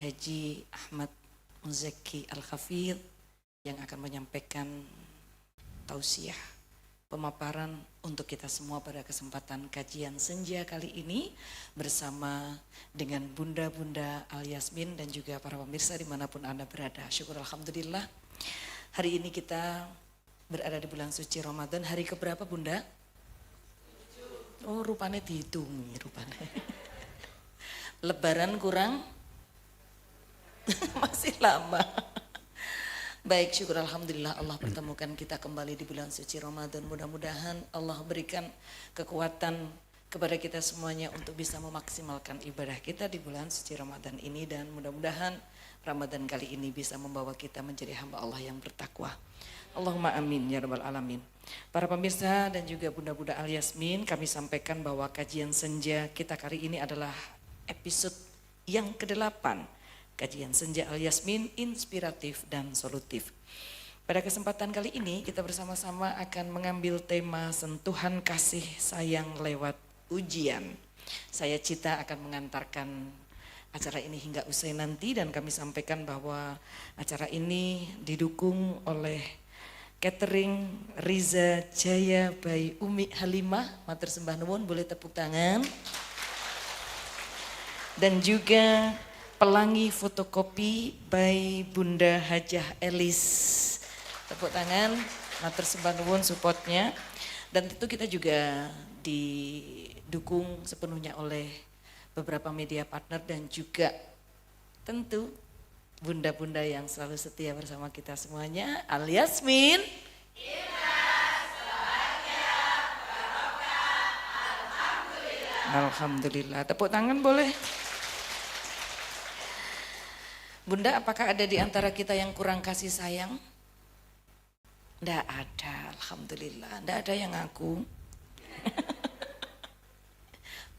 Haji Ahmad Muzaki Al-Hafidh yang akan menyampaikan tausiah pemaparan untuk kita semua pada kesempatan kajian senja kali ini bersama dengan Bunda-Bunda Al-Yasmin dan juga para pemirsa dimanapun Anda berada. Syukur Alhamdulillah, hari ini kita berada di bulan suci Ramadan. Hari keberapa Bunda? Oh, rupanya dihitungi rupanya. Lebaran kurang? Masih lama. Baik, syukur Alhamdulillah Allah pertemukan kita kembali di bulan suci Ramadan. Mudah-mudahan Allah berikan kekuatan kepada kita semuanya untuk bisa memaksimalkan ibadah kita di bulan suci Ramadan ini. Dan mudah-mudahan Ramadan kali ini bisa membawa kita menjadi hamba Allah yang bertakwa. Allahumma amin ya rabbal alamin. Para pemirsa dan juga Bunda-Bunda Al-Yasmin, kami sampaikan bahwa kajian senja kita kali ini adalah episode yang ke-8. Kajian Senja Al-Yasmin, inspiratif dan solutif. Pada kesempatan kali ini kita bersama-sama akan mengambil tema sentuhan kasih sayang lewat ujian. Saya Cita akan mengantarkan acara ini hingga usai nanti, dan kami sampaikan bahwa acara ini didukung oleh catering Riza Jaya by Umi Halimah. Matur sembah nuwun, boleh tepuk tangan. Dan juga pelangi fotokopi by Bunda Hajah Elis. Tepuk tangan, matur sembah nuwun supportnya. Dan tentu kita juga didukung sepenuhnya oleh beberapa media partner dan juga tentu bunda-bunda yang selalu setia bersama kita semuanya. Al-Yasmin. Alhamdulillah. Tepuk tangan boleh. Bunda, apakah ada di antara kita yang kurang kasih sayang? Tidak ada, Alhamdulillah. Tidak ada yang ngaku.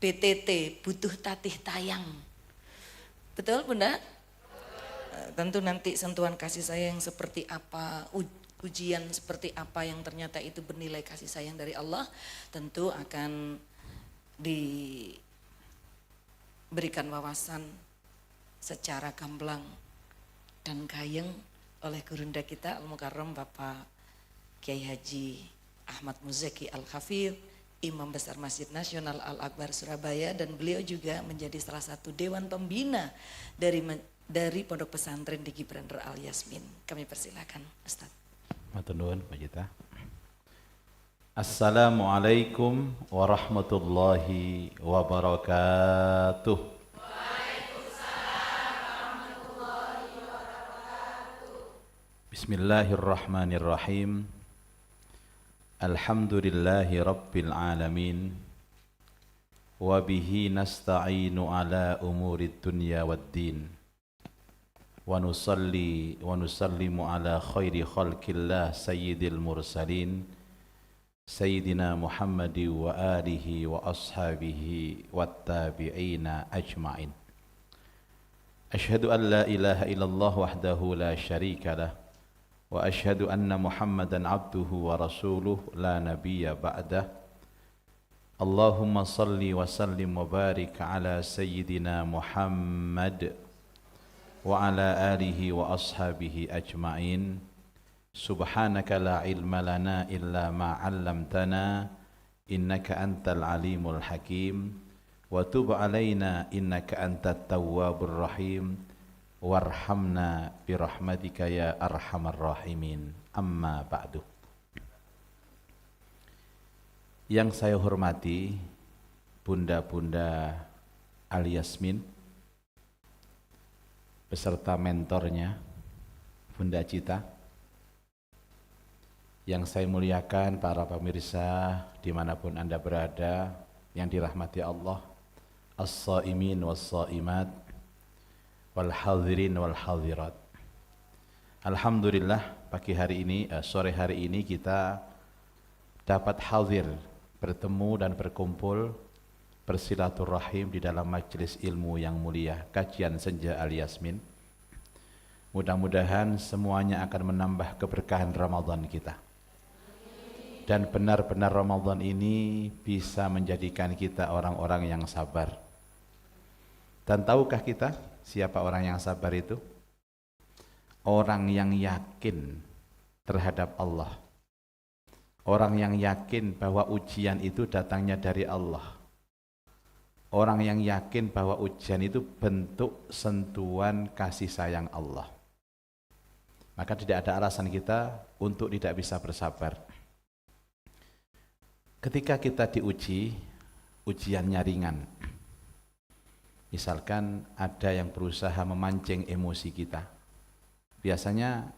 BTT, butuh tatih tayang. Betul Bunda? Tentu nanti sentuhan kasih sayang seperti apa, ujian seperti apa yang ternyata itu bernilai kasih sayang dari Allah, tentu akan diberikan wawasan secara gamblang dan gayeng oleh gurunda kita Al-Mukarram Bapak Kiai Haji Ahmad Muzaki Al-Hafidh, Imam Besar Masjid Nasional Al-Akbar Surabaya, dan beliau juga menjadi salah satu dewan pembina dari Pondok Pesantren di Gibraltar Al-Yasmin. Kami persilakan Ustaz. Matur nuwun Pak Cita. Assalamualaikum warahmatullahi wabarakatuh. Bismillahirrahmanirrahim. Alhamdulillahi rabbil alamin. Wa bihi nasta'inu ala umurid dunya waddin. Wa nusalli wa nusallimu ala khairi khalqillah sayyidil mursalin Sayyidina Muhammadi wa alihi wa ashabihi wattabi'ina ajma'in. Ashhadu an la ilaha illallah wahdahu la syarika lah, wa ashhadu anna Muhammadan abduhu wa rasuluh la nabiyya ba'dah. Allahumma salli wa sallim wa barik ala sayyidina Muhammad wa ala alihi wa ashabihi ajma'in. Subhanaka la ilma lana illa ma 'allamtana innaka antal alimul hakim wa tub alaina innaka antat tawwabur rahim warhamna birahmatika ya arhamar rahimin. Amma ba'du. Yang saya hormati Bunda-Bunda Al-Yasmin beserta mentornya Bunda Cita, yang saya muliakan para pemirsa dimanapun Anda berada yang dirahmati Allah, as-saimin was-saimat wal hadirin wal hadirat. Alhamdulillah pagi hari ini, sore hari ini kita dapat hadir, bertemu dan berkumpul, bersilaturahim di dalam majelis ilmu yang mulia, kajian Senja Al-Yasmin. Mudah-mudahan semuanya akan menambah keberkahan Ramadan kita. Dan benar-benar Ramadan ini bisa menjadikan kita orang-orang yang sabar. Dan tahukah kita Siapa orang yang sabar itu? Orang yang yakin terhadap Allah. Orang yang yakin bahwa ujian itu datangnya dari Allah. Orang yang yakin bahwa ujian itu bentuk sentuhan kasih sayang Allah. Maka tidak ada alasan kita untuk tidak bisa bersabar. Ketika kita diuji, ujiannya ringan. Misalkan ada yang berusaha memancing emosi kita. Biasanya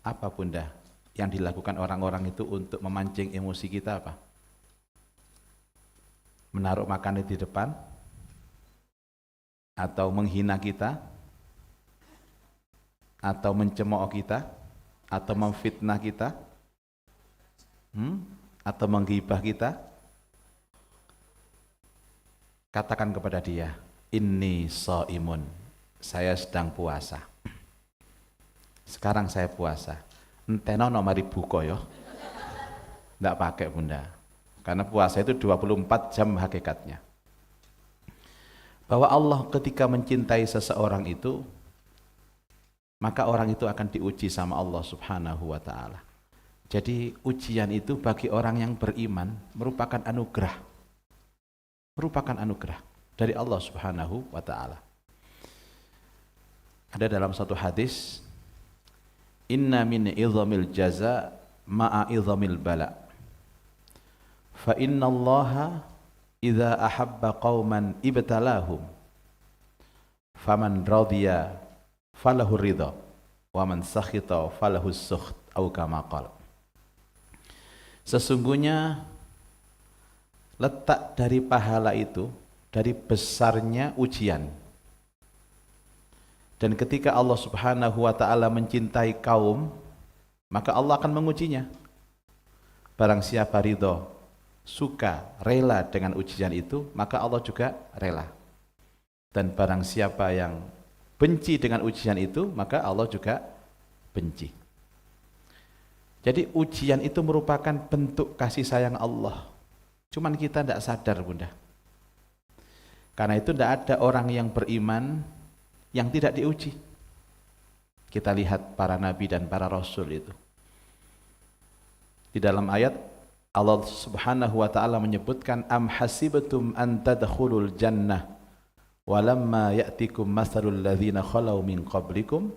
apa Bunda yang dilakukan orang-orang itu untuk memancing emosi kita apa? Menaruh makanan di depan? Atau menghina kita? Atau mencemooh kita? Atau memfitnah kita? Atau menggibah kita? Katakan kepada dia, inni shaimun, saya sedang puasa. Sekarang saya puasa. Enteno mari buka ya. Enggak pakai Bunda. Karena puasa itu 24 jam hakikatnya. Bahwa Allah ketika mencintai seseorang itu, maka orang itu akan diuji sama Allah Subhanahu wa ta'ala. Jadi ujian itu bagi orang yang beriman merupakan anugerah. Merupakan anugerah dari Allah Subhanahu wa ta'ala. Ada dalam satu hadis, inna min idhamil jaza ma'a idhamil bala. Fa inna allaha idha ahabba qawman ibtalahum. Faman radhiya falahu ridha. Wa man sakhita falahu sukht. Au kama qala. Sesungguhnya letak dari pahala itu dari besarnya ujian. Dan ketika Allah Subhanahu wa ta'ala mencintai kaum, maka Allah akan mengujinya. Barang siapa ridho, suka, rela dengan ujian itu, maka Allah juga rela. Dan barang siapa yang benci dengan ujian itu, maka Allah juga benci. Jadi ujian itu merupakan bentuk kasih sayang Allah. Cuman kita tidak sadar Bunda. Karena itu tidak ada orang yang beriman yang tidak diuji. Kita lihat para nabi dan para rasul itu. Di dalam ayat Allah Subhanahu wa ta'ala menyebutkan am hasibtum an tadkhulul jannah walamma ya'tikum mathalul ladzina khalau min qablikum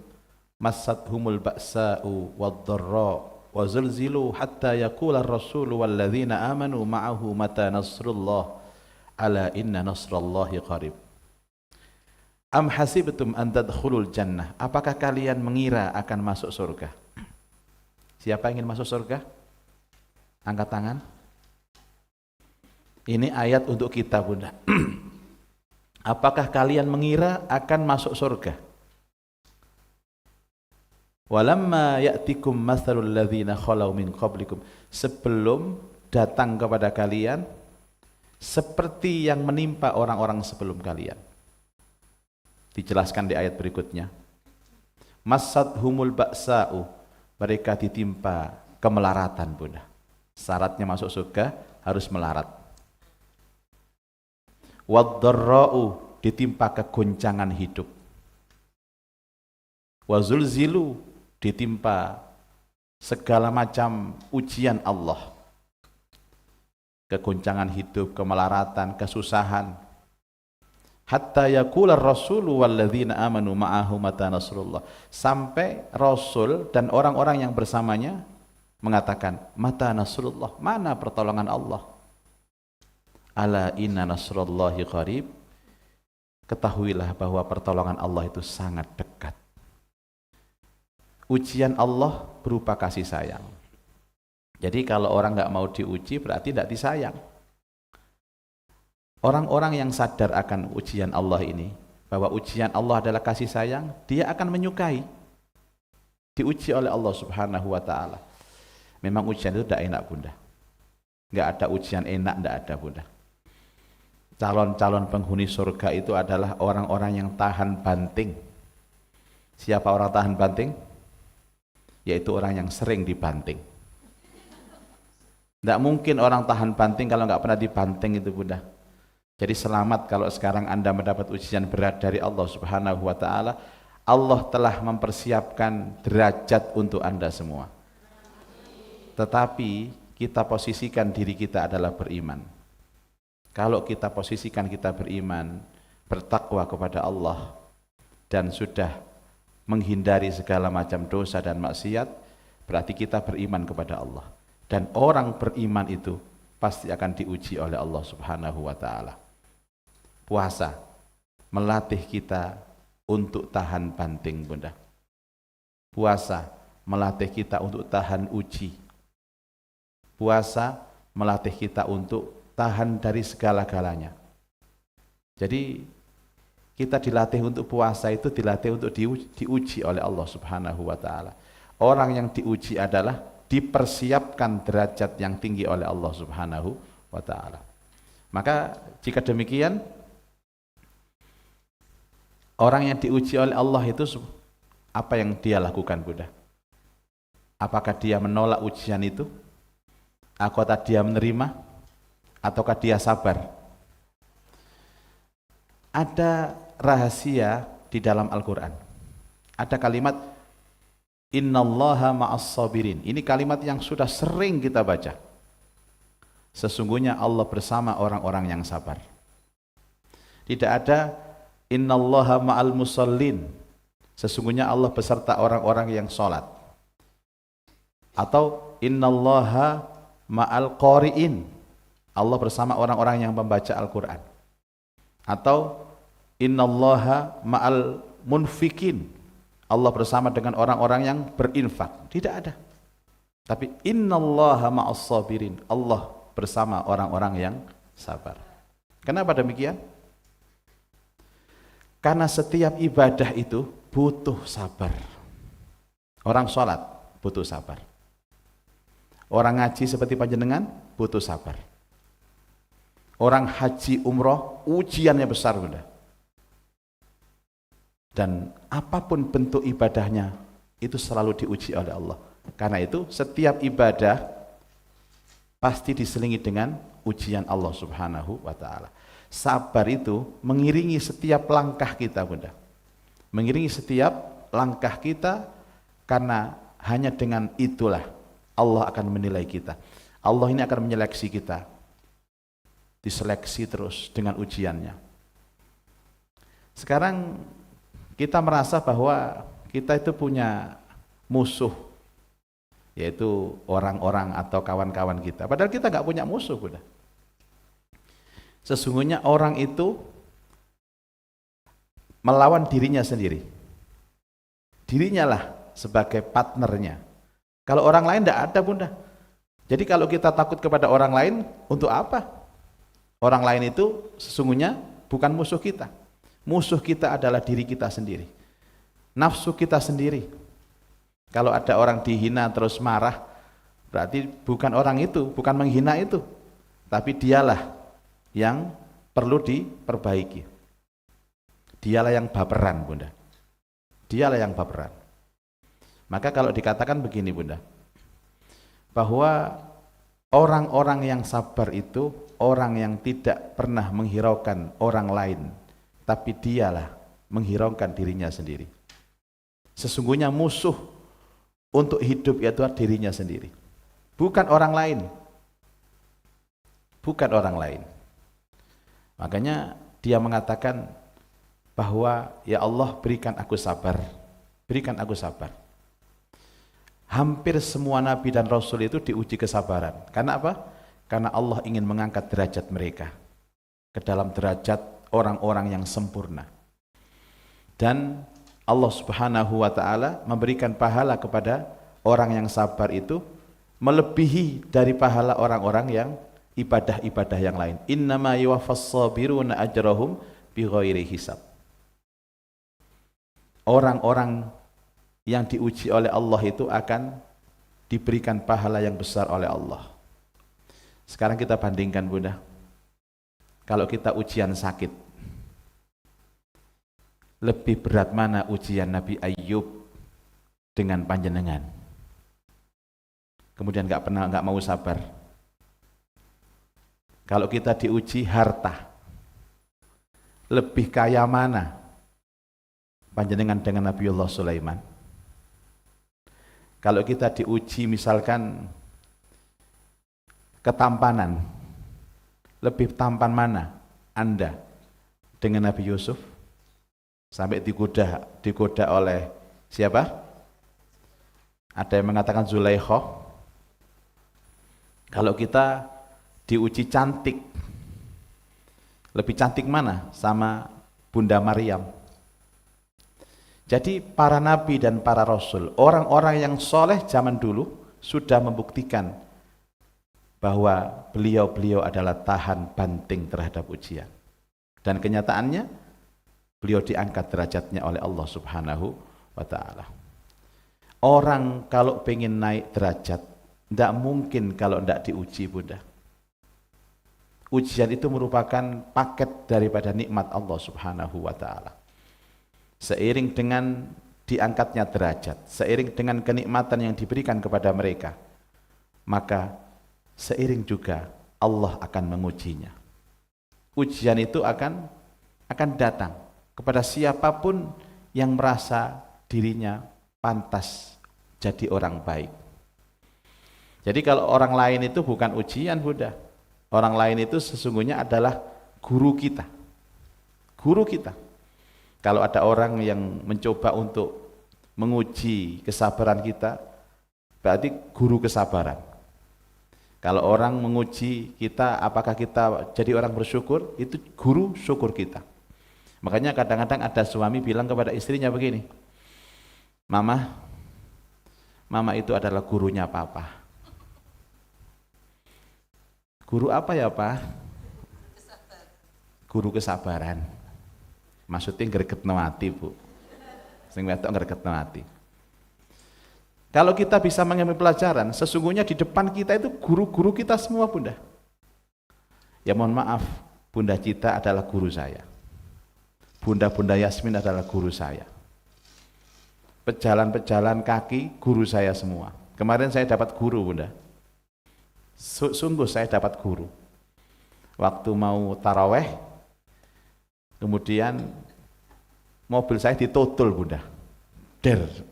massathumul ba'sa'u wad-dharra wa zulzilu hatta yaqula ar-rasulu wal ladzina amanu ma'ahu mata nasrullah ala inna nasrallahi qarib. Am hasibtum an tadkhulul jannah, apakah kalian mengira akan masuk surga? Siapa ingin masuk surga? Angkat tangan. Ini ayat untuk kita Bunda. Apakah kalian mengira akan masuk surga? Walamma ya'tikum mathalul ladzina khalau min qablikum, sebelum datang kepada kalian seperti yang menimpa orang-orang sebelum kalian. Dijelaskan di ayat berikutnya. Massadhumul ba'sa'u, mereka ditimpa kemelaratan Bunda. Syaratnya masuk surga harus melarat. Wad-dharra'u, ditimpa kegoncangan hidup. Wa zulzilu, ditimpa segala macam ujian Allah. Kegoncangan hidup, kemelaratan, kesusahan. Hatta yaqular rasulu walladzina amanu ma'ahu mata nasrullah, sampai Rasul dan orang-orang yang bersamanya mengatakan, mata nasrullah, mana pertolongan Allah? Ala inna nasrullahi qarib, ketahuilah bahwa pertolongan Allah itu sangat dekat. Ujian Allah berupa kasih sayang. Jadi kalau orang nggak mau diuji berarti tidak disayang. Orang-orang yang sadar akan ujian Allah ini, bahwa ujian Allah adalah kasih sayang, dia akan menyukai. Diuji oleh Allah Subhanahu wa ta'ala. Memang ujian itu tidak enak Bunda. Nggak ada ujian enak, tidak ada Bunda. Calon-calon penghuni surga itu adalah orang-orang yang tahan banting. Siapa orang tahan banting? Yaitu orang yang sering dibanting. Tidak mungkin orang tahan banting kalau nggak pernah dibanting itu Bunda. Jadi selamat kalau sekarang Anda mendapat ujian berat dari Allah Subhanahu wa taala. Allah telah mempersiapkan derajat untuk Anda semua. Tetapi kita posisikan diri kita adalah beriman. Kalau kita posisikan kita beriman, bertakwa kepada Allah dan sudah menghindari segala macam dosa dan maksiat, berarti kita beriman kepada Allah. Dan orang beriman itu pasti akan diuji oleh Allah Subhanahu wa taala. Puasa melatih kita untuk tahan banting, Bunda. Puasa melatih kita untuk tahan uji. Puasa melatih kita untuk tahan dari segala-galanya. Jadi kita dilatih untuk puasa itu dilatih untuk diuji oleh Allah Subhanahu wa taala. Orang yang diuji adalah dipersiapkan derajat yang tinggi oleh Allah Subhanahu wa taala. Maka jika demikian, orang yang diuji oleh Allah itu apa yang dia lakukan, Bunda? Apakah dia menolak ujian itu? Ataukah dia menerima? Ataukah dia sabar? Ada rahasia di dalam Al-Quran. Ada kalimat Innallaha ma'as sabirin. Ini kalimat yang sudah sering kita baca. Sesungguhnya Allah bersama orang-orang yang sabar. Tidak ada Innallaha ma'al musallin. Sesungguhnya Allah beserta orang-orang yang sholat. Atau Innallaha ma'al qari'in. Allah bersama orang-orang yang membaca Al-Quran. Atau Innallaha ma'al munfikin. Allah bersama dengan orang-orang yang berinfak. Tidak ada. Tapi Innallaha ma'as sabirin. Allah bersama orang-orang yang sabar. Kenapa demikian? Karena setiap ibadah itu butuh sabar. Orang sholat butuh sabar. Orang ngaji seperti panjenengan butuh sabar. Orang haji umroh ujiannya besar, Bunda. Dan apapun bentuk ibadahnya itu selalu diuji oleh Allah. Karena itu setiap ibadah pasti diselingi dengan ujian Allah Subhanahu wa taala. Sabar itu mengiringi setiap langkah kita, Bunda. Mengiringi setiap langkah kita, karena hanya dengan itulah Allah akan menilai kita. Allah ini akan menyeleksi kita. Diseleksi terus dengan ujiannya. Sekarang kita merasa bahwa kita itu punya musuh, yaitu orang-orang atau kawan-kawan kita. Padahal kita nggak punya musuh, Bunda. Sesungguhnya orang itu melawan dirinya sendiri. Dirinya lah sebagai partnernya. Kalau orang lain tidak ada, Bunda. Jadi kalau kita takut kepada orang lain, untuk apa? Orang lain itu sesungguhnya bukan musuh kita. Musuh kita adalah diri kita sendiri. Nafsu kita sendiri. Kalau ada orang dihina terus marah, berarti bukan orang itu, bukan menghina itu. Tapi dialah yang perlu diperbaiki. Dialah yang baperan, Bunda. Dialah yang baperan. Maka kalau dikatakan begini, Bunda, bahwa orang-orang yang sabar itu orang yang tidak pernah menghiraukan orang lain, tapi dialah menghiraukan dirinya sendiri. Sesungguhnya musuh untuk hidup itu dirinya sendiri, bukan orang lain. Bukan orang lain. Makanya dia mengatakan bahwa ya Allah, berikan aku sabar. Berikan aku sabar. Hampir semua nabi dan rasul itu diuji kesabaran. Karena apa? Karena Allah ingin mengangkat derajat mereka ke dalam derajat orang-orang yang sempurna. Dan Allah Subhanahu wa taala memberikan pahala kepada orang yang sabar itu melebihi dari pahala orang-orang yang ibadah-ibadah yang lain. Innama yuwaffas sabiruna ajrahum bighairi hisab. Orang-orang yang diuji oleh Allah itu akan diberikan pahala yang besar oleh Allah. Sekarang kita bandingkan, Bunda. Kalau kita ujian sakit, lebih berat mana ujian Nabi Ayyub dengan panjenengan? Kemudian nggak mau sabar. Kalau kita diuji harta, lebih kaya mana panjenengan dengan Nabiullah Sulaiman? Kalau kita diuji misalkan ketampanan, lebih tampan mana Anda dengan Nabi Yusuf? Sampai digoda oleh siapa? Ada yang mengatakan Zulaikha. Kalau kita diuji cantik, lebih cantik mana sama Bunda Maryam? Jadi para nabi dan para rasul, orang-orang yang soleh zaman dulu sudah membuktikan bahwa beliau-beliau adalah tahan banting terhadap ujian. Dan kenyataannya beliau diangkat derajatnya oleh Allah Subhanahu wa ta'ala. Orang kalau pengen naik derajat, tidak mungkin kalau tidak diuji, Bunda. Ujian itu merupakan paket daripada nikmat Allah Subhanahu wa ta'ala. Seiring dengan diangkatnya derajat, seiring dengan kenikmatan yang diberikan kepada mereka, maka seiring juga Allah akan mengujinya. Ujian itu akan datang kepada siapapun yang merasa dirinya pantas jadi orang baik. Jadi kalau orang lain itu bukan ujian, Bunda. Orang lain itu sesungguhnya adalah guru kita. Guru kita. Kalau ada orang yang mencoba untuk menguji kesabaran kita, berarti guru kesabaran. Kalau orang menguji kita, apakah kita jadi orang bersyukur, itu guru syukur kita. Makanya kadang-kadang ada suami bilang kepada istrinya begini, Mama itu adalah gurunya Papa. Guru apa ya, Pak? Guru kesabaran. Maksudnya gregetno ati, Bu. Sing wedok gregetno ati. Kalau kita bisa mengambil pelajaran, sesungguhnya di depan kita itu guru-guru kita semua, Bunda. Ya mohon maaf, Bunda Cita adalah guru saya. Bunda Yasmin adalah guru saya. Pejalan-pejalan kaki guru saya semua. Kemarin saya dapat guru, Bunda. Sungguh saya dapat guru. Waktu mau taraweh, kemudian mobil saya ditotul, Bunda.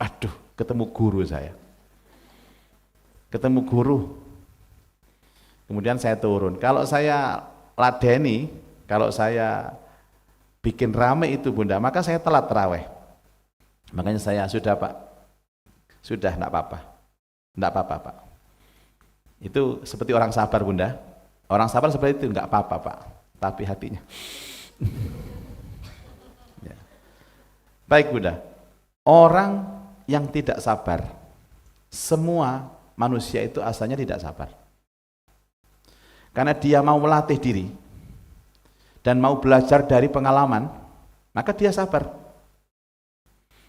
Aduh, ketemu guru saya. Ketemu guru. Kemudian saya turun. Kalau saya ladeni, kalau saya bikin rame itu, Bunda, maka saya telat taraweh. Makanya saya sudah, Pak. Sudah, enggak apa-apa. Enggak apa-apa, Pak. Itu seperti orang sabar, Bunda. Orang sabar seperti itu, enggak apa-apa, Pak. Tapi hatinya. Ya. Baik, Bunda. Orang yang tidak sabar, semua manusia itu asalnya tidak sabar. Karena dia mau melatih diri dan mau belajar dari pengalaman, maka dia sabar.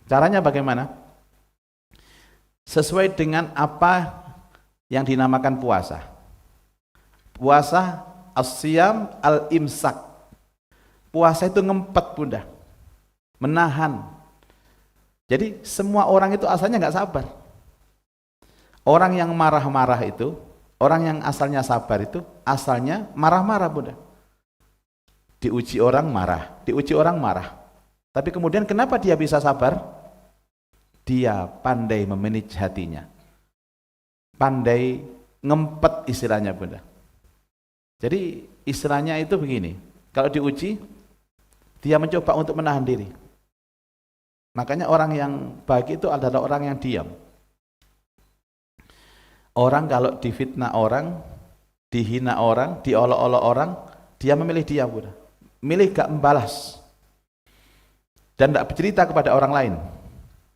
Caranya bagaimana? Sesuai dengan apa yang dinamakan puasa. Puasa as-siyam al-imsak. Puasa itu ngempet, Bunda. Menahan. Jadi semua orang itu asalnya nggak sabar. Orang yang marah-marah itu, orang yang asalnya sabar itu, asalnya marah-marah, Bunda. Diuji orang marah, diuji orang marah. Tapi kemudian kenapa dia bisa sabar? Dia pandai memanage hatinya. Pandai ngempet istilahnya, Bunda. Jadi istilahnya itu begini, kalau diuji, dia mencoba untuk menahan diri. Makanya orang yang baik itu adalah orang yang diam. Orang kalau difitnah orang, dihina orang, diolok-olok orang, dia memilih diam, Bunda. Milih gak membalas. Dan tidak bercerita kepada orang lain.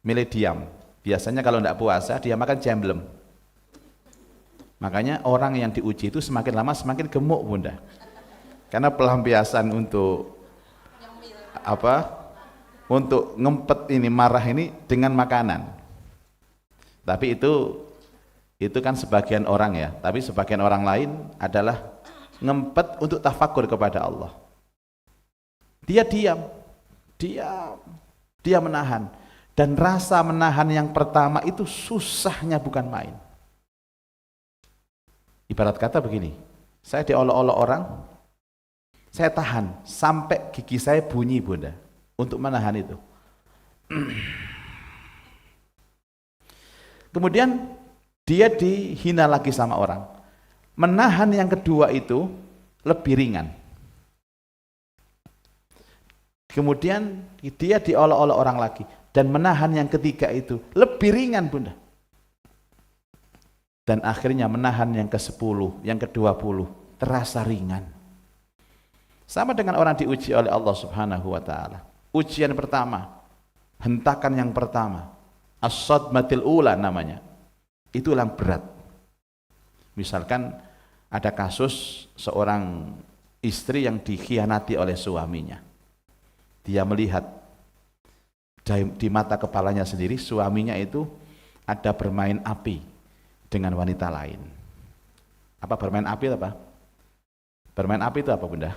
Milih diam. Biasanya kalau tidak puasa, dia makan jemblem. Makanya orang yang diuji itu semakin lama semakin gemuk, Bunda. Karena pelampiasan untuk untuk ngempet ini, marah ini dengan makanan. Tapi itu kan sebagian orang ya, tapi sebagian orang lain adalah ngempet untuk tafakur kepada Allah. Dia diam, dia menahan. Dan rasa menahan yang pertama itu susahnya bukan main. Ibarat kata begini, saya diolok-olok orang, Saya tahan sampai gigi saya bunyi, Bunda, untuk menahan itu. Kemudian dia dihina lagi sama orang. Menahan yang kedua itu lebih ringan. Kemudian dia diolok-olok orang lagi. Dan menahan yang ketiga itu lebih ringan, Bunda. Dan akhirnya menahan yang ke-10, yang ke-20 terasa ringan. Sama dengan orang diuji oleh Allah Subhanahu wa taala. Ujian pertama, hentakan yang pertama, as-sadmatil ula namanya. Itu yang berat. Misalkan ada kasus seorang istri yang dikhianati oleh suaminya. Dia melihat di mata kepalanya sendiri suaminya itu ada bermain api dengan wanita lain. Apa bermain api apa? Bermain api itu apa, Bunda?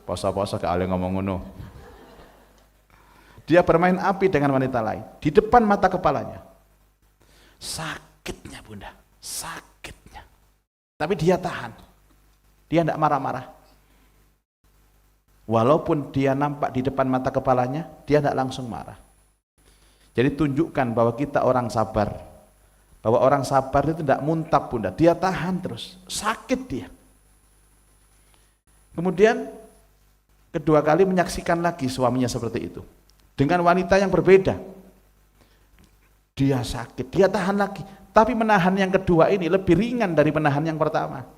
Poso-poso ke oleh ngomong ngono. Dia bermain api dengan wanita lain di depan mata kepalanya. Sakitnya, Bunda, sakitnya. Tapi dia tahan. Dia tidak marah-marah. Walaupun dia nampak di depan mata kepalanya, dia tidak langsung marah. Jadi tunjukkan bahwa kita orang sabar. Bahwa orang sabar itu tidak muntap, Bunda. Dia tahan terus. Sakit dia. Kemudian kedua kali menyaksikan lagi suaminya seperti itu. Dengan wanita yang berbeda. Dia sakit, dia tahan lagi. Tapi menahan yang kedua ini lebih ringan dari menahan yang pertama.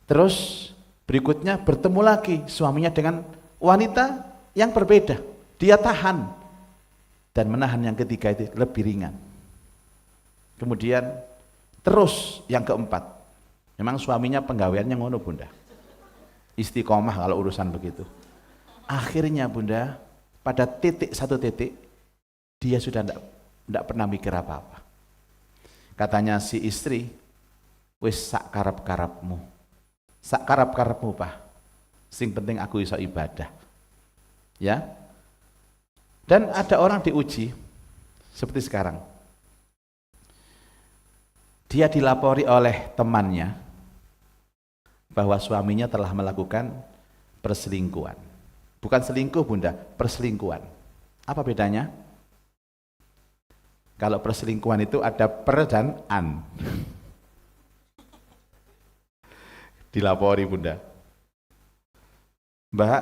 Terus berikutnya bertemu lagi suaminya dengan wanita yang berbeda. Dia tahan. Dan menahan yang ketiga itu lebih ringan. Kemudian terus yang keempat. Memang suaminya penggaweannya ngono, Bunda. Istiqomah kalau urusan begitu. Akhirnya, Bunda, pada satu titik dia sudah tidak pernah mikir apa-apa. Katanya si istri, wis sak karep-karepmu. Sak karep-karepmu, Pak. Sing penting aku iso ibadah. Ya. Dan ada orang diuji seperti sekarang. Dia dilapori oleh temannya bahwa suaminya telah melakukan perselingkuhan. Bukan selingkuh, Bunda, perselingkuhan. Apa bedanya? Kalau perselingkuhan itu ada per dan an. Dilapori, Bunda. Mbak,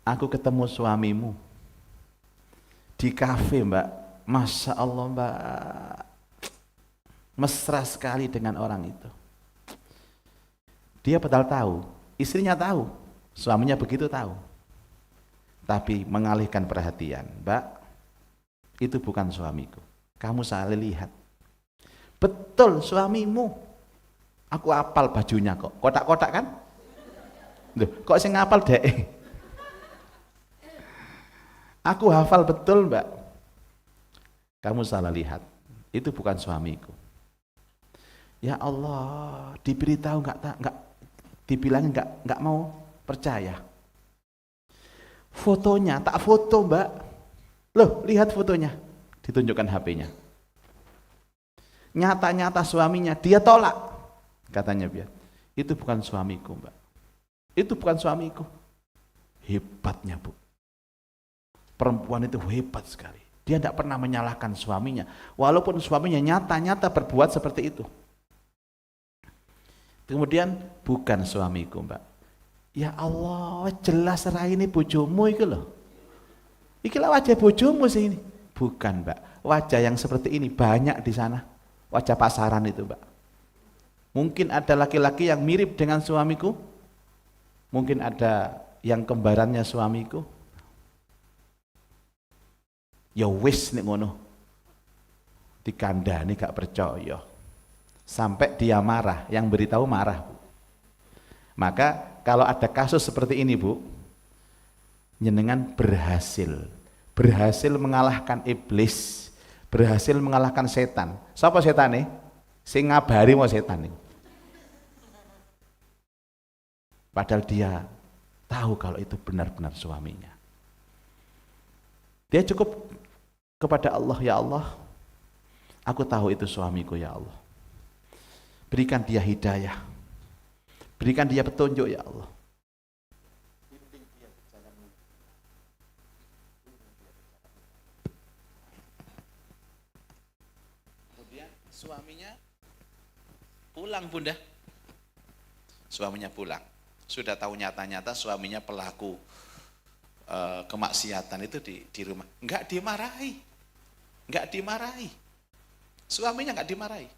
aku ketemu suamimu di kafe, Mbak. Masya Allah, Mbak. Mesra sekali dengan orang itu. Dia padahal tahu, istrinya tahu, suaminya begitu tahu. Tapi mengalihkan perhatian, Mbak, itu bukan suamiku. Kamu salah lihat. Betul suamimu. Aku apal bajunya kok. Kotak-kotak kan? Loh, kok saya ngapal dek? Aku hafal betul, Mbak. Kamu salah lihat. Itu bukan suamiku. Ya Allah, diberitahu enggak dibilang enggak mau percaya. Fotonya, tak foto, Mbak. Loh, lihat fotonya. Ditunjukkan HP-nya. Nyata-nyata suaminya, dia tolak. Katanya dia, itu bukan suamiku, Mbak. Itu bukan suamiku. Hebatnya, Bu. Perempuan itu hebat sekali. Dia tidak pernah menyalahkan suaminya. Walaupun suaminya nyata-nyata berbuat seperti itu. Kemudian, bukan suamiku, Mbak. Ya Allah, jelas ini bojomu itu loh. Ikilah wajah bojomu sih ini. Bukan, Mbak. Wajah yang seperti ini banyak di sana. Wajah pasaran itu, Mbak. Mungkin ada laki-laki yang mirip dengan suamiku. Mungkin ada yang kembarannya suamiku. Ya wis nek ngono. Dikandani gak percaya. Sampai dia marah, yang beritahu marah, Bu. Maka kalau ada kasus seperti ini, Bu, jenengan berhasil mengalahkan iblis, berhasil mengalahkan setan. Siapa setan nih? Sing ngabari mau setan nih. Padahal dia tahu kalau itu benar-benar suaminya. Dia cukup kepada Allah, ya Allah, aku tahu itu suamiku, ya Allah. Berikan dia hidayah. Berikan dia petunjuk ya Allah. Kemudian suaminya pulang bunda. Suaminya pulang. Sudah tahu nyata-nyata suaminya pelaku kemaksiatan itu di rumah. Enggak dimarahi. Enggak dimarahi. Suaminya enggak dimarahi.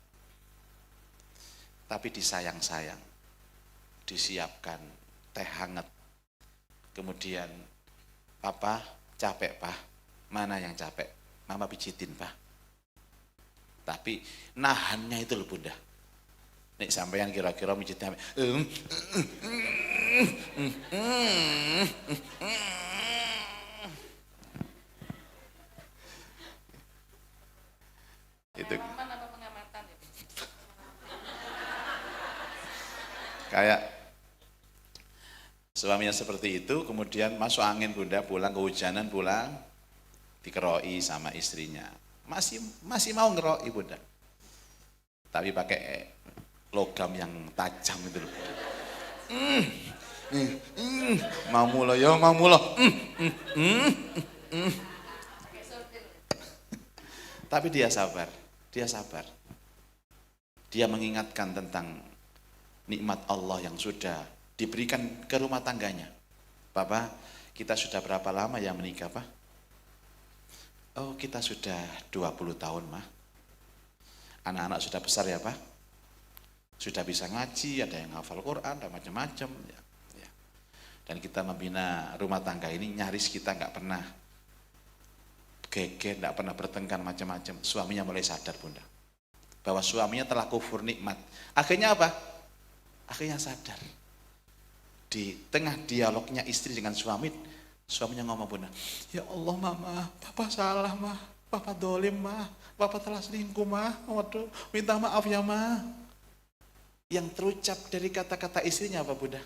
Tapi disayang-sayang. Disiapkan teh hangat. Kemudian, papa capek pak. Mana yang capek? Mama pijitin pak. Tapi nahannya itu loh bunda. Nek sampeyan kira-kira mijitnya itu kayak suaminya seperti itu, kemudian masuk angin bunda, pulang kehujanan, pulang dikeroi sama istrinya, masih mau ngeroi bunda, tapi pakai logam yang tajam itu loh. Mau mula ya, mau mula. Tapi dia sabar, dia sabar. Dia mengingatkan tentang nikmat Allah yang sudah diberikan ke rumah tangganya. Papa, kita sudah berapa lama ya menikah, Pak? Oh, kita sudah 20 tahun, Mah. Anak-anak sudah besar ya, Pak? Sudah bisa ngaji, ada yang hafal Quran, ada macam-macam. Ya. Dan kita membina rumah tangga ini nyaris kita nggak pernah geger, nggak pernah bertengkar macam-macam. Suaminya mulai sadar bunda, bahwa suaminya telah kufur nikmat. Akhirnya apa? Akhirnya sadar. Di tengah dialognya istri dengan suami, suaminya ngomong bunda, ya Allah mama, papa salah mah, papa dolim mah, papa telah selingkuh mah, waduh, minta maaf ya mah. Yang terucap dari kata-kata istrinya apa bunda?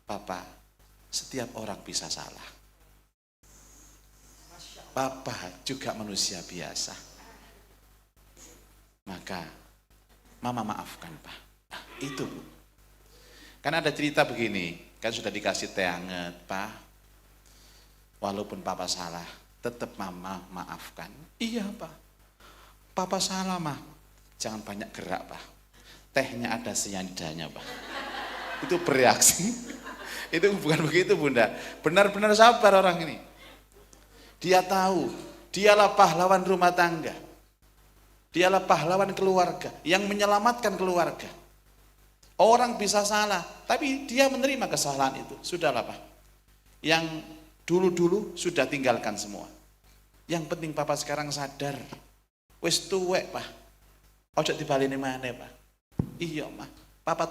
Papa, setiap orang bisa salah. Papa juga manusia biasa. Maka mama maafkan pak. Nah, itu bu. Kan ada cerita begini, kan sudah dikasih teh hangat pak. Walaupun papa salah, tetap mama maafkan. Iya pak. Papa salah mah, jangan banyak gerak pak. Tehnya ada sianidanya pak. Itu bereaksi. Itu bukan begitu bunda. Benar-benar sabar orang ini. Dia tahu, dialah pahlawan rumah tangga. Dialah pahlawan keluarga yang menyelamatkan keluarga. Orang bisa salah, tapi dia menerima kesalahan itu. Sudahlah pak. Yang dulu-dulu sudah tinggalkan semua. Yang penting papa sekarang sadar. Wis tuwek pak. Ojo dibaleni maneh pak. Iya mah, papa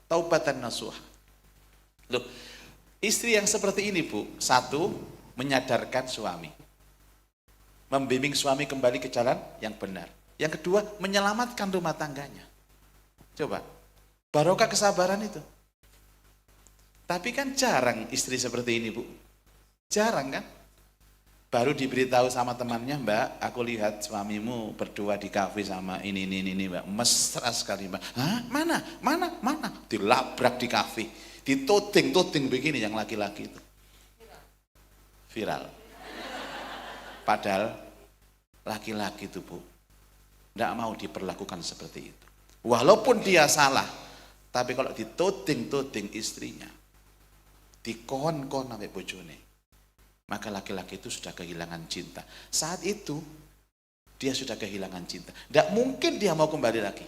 taubatan nasuha. Loh, istri yang seperti ini bu, satu, menyadarkan suami. Membimbing suami kembali ke jalan yang benar. Yang kedua, menyelamatkan rumah tangganya. Coba, barokah kesabaran itu. Tapi kan jarang istri seperti ini bu. Jarang kan? Baru diberitahu sama temannya, mbak, aku lihat suamimu berdua di kafe sama ini mbak, mesra sekali mbak. Hah? Mana? Dilabrak di kafe, ditoding begini yang laki-laki itu. Viral. Padahal laki-laki itu bu, tidak mau diperlakukan seperti itu. Walaupun dia salah, tapi kalau ditoding istrinya, dikon-kon sampai bojone, maka laki-laki itu sudah kehilangan cinta. Saat itu dia sudah kehilangan cinta. Tidak mungkin dia mau kembali lagi.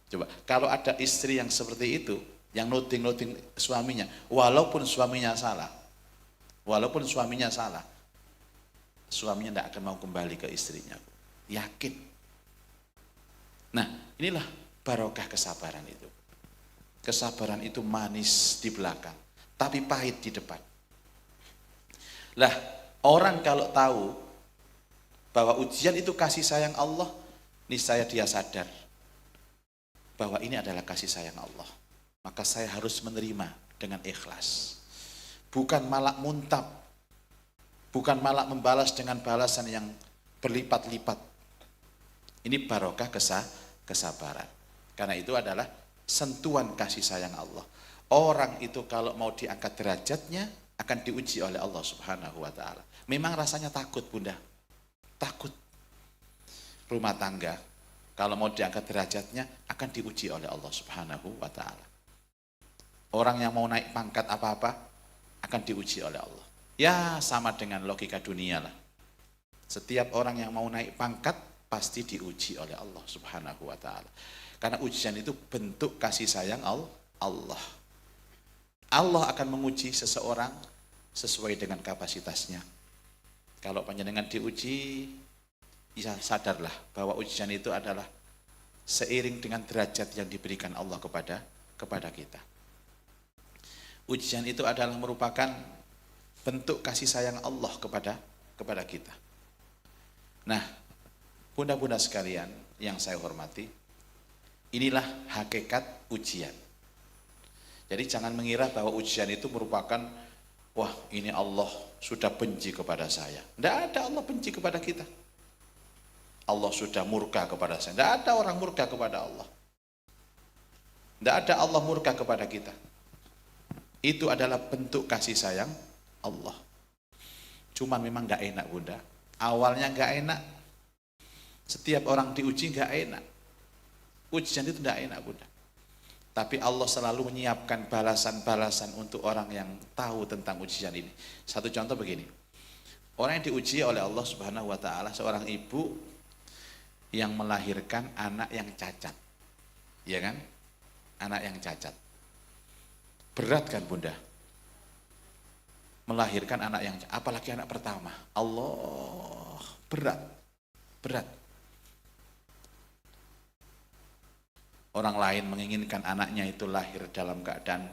Coba, kalau ada istri yang seperti itu, yang noding suaminya, walaupun suaminya salah, suaminya tidak akan mau kembali ke istrinya. Yakin. Nah, inilah barokah kesabaran itu. Kesabaran itu manis di belakang, tapi pahit di depan. Lah, orang kalau tahu bahwa ujian itu kasih sayang Allah, niscaya dia sadar bahwa ini adalah kasih sayang Allah. Maka saya harus menerima dengan ikhlas. Bukan malah muntab, bukan malah membalas dengan balasan yang berlipat-lipat. Ini barokah kesabaran. Karena itu adalah sentuhan kasih sayang Allah. Orang itu kalau mau diangkat derajatnya akan diuji oleh Allah Subhanahu wa taala. Memang rasanya takut, Bunda. Takut. Rumah tangga kalau mau diangkat derajatnya akan diuji oleh Allah Subhanahu wa taala. Orang yang mau naik pangkat apa-apa akan diuji oleh Allah. Ya, sama dengan logika dunia lah. Setiap orang yang mau naik pangkat pasti diuji oleh Allah Subhanahu wa taala. Karena ujian itu bentuk kasih sayang Allah. Allah akan menguji seseorang sesuai dengan kapasitasnya. Kalau panjenengan diuji, ya sadarlah bahwa ujian itu adalah seiring dengan derajat yang diberikan Allah kepada kita. Ujian itu adalah merupakan bentuk kasih sayang Allah kepada kita. Nah, bunda-bunda sekalian yang saya hormati, inilah hakikat ujian. Jadi jangan mengira bahwa ujian itu merupakan, wah ini Allah sudah benci kepada saya. Tidak ada Allah benci kepada kita. Allah sudah murka kepada saya. Tidak ada orang murka kepada Allah. Tidak ada Allah murka kepada kita. Itu adalah bentuk kasih sayang Allah. Cuman memang gak enak, Bunda. Awalnya gak enak. Setiap orang diuji gak enak. Ujian itu gak enak, Bunda. Tapi Allah selalu menyiapkan balasan-balasan untuk orang yang tahu tentang ujian ini. Satu contoh begini. Orang yang diuji oleh Allah Subhanahu wa taala, seorang ibu yang melahirkan anak yang cacat. Ya kan? Anak yang cacat. Berat kan, Bunda? Melahirkan anak yang cacat, apalagi anak pertama. Allah, berat. Orang lain menginginkan anaknya itu lahir dalam keadaan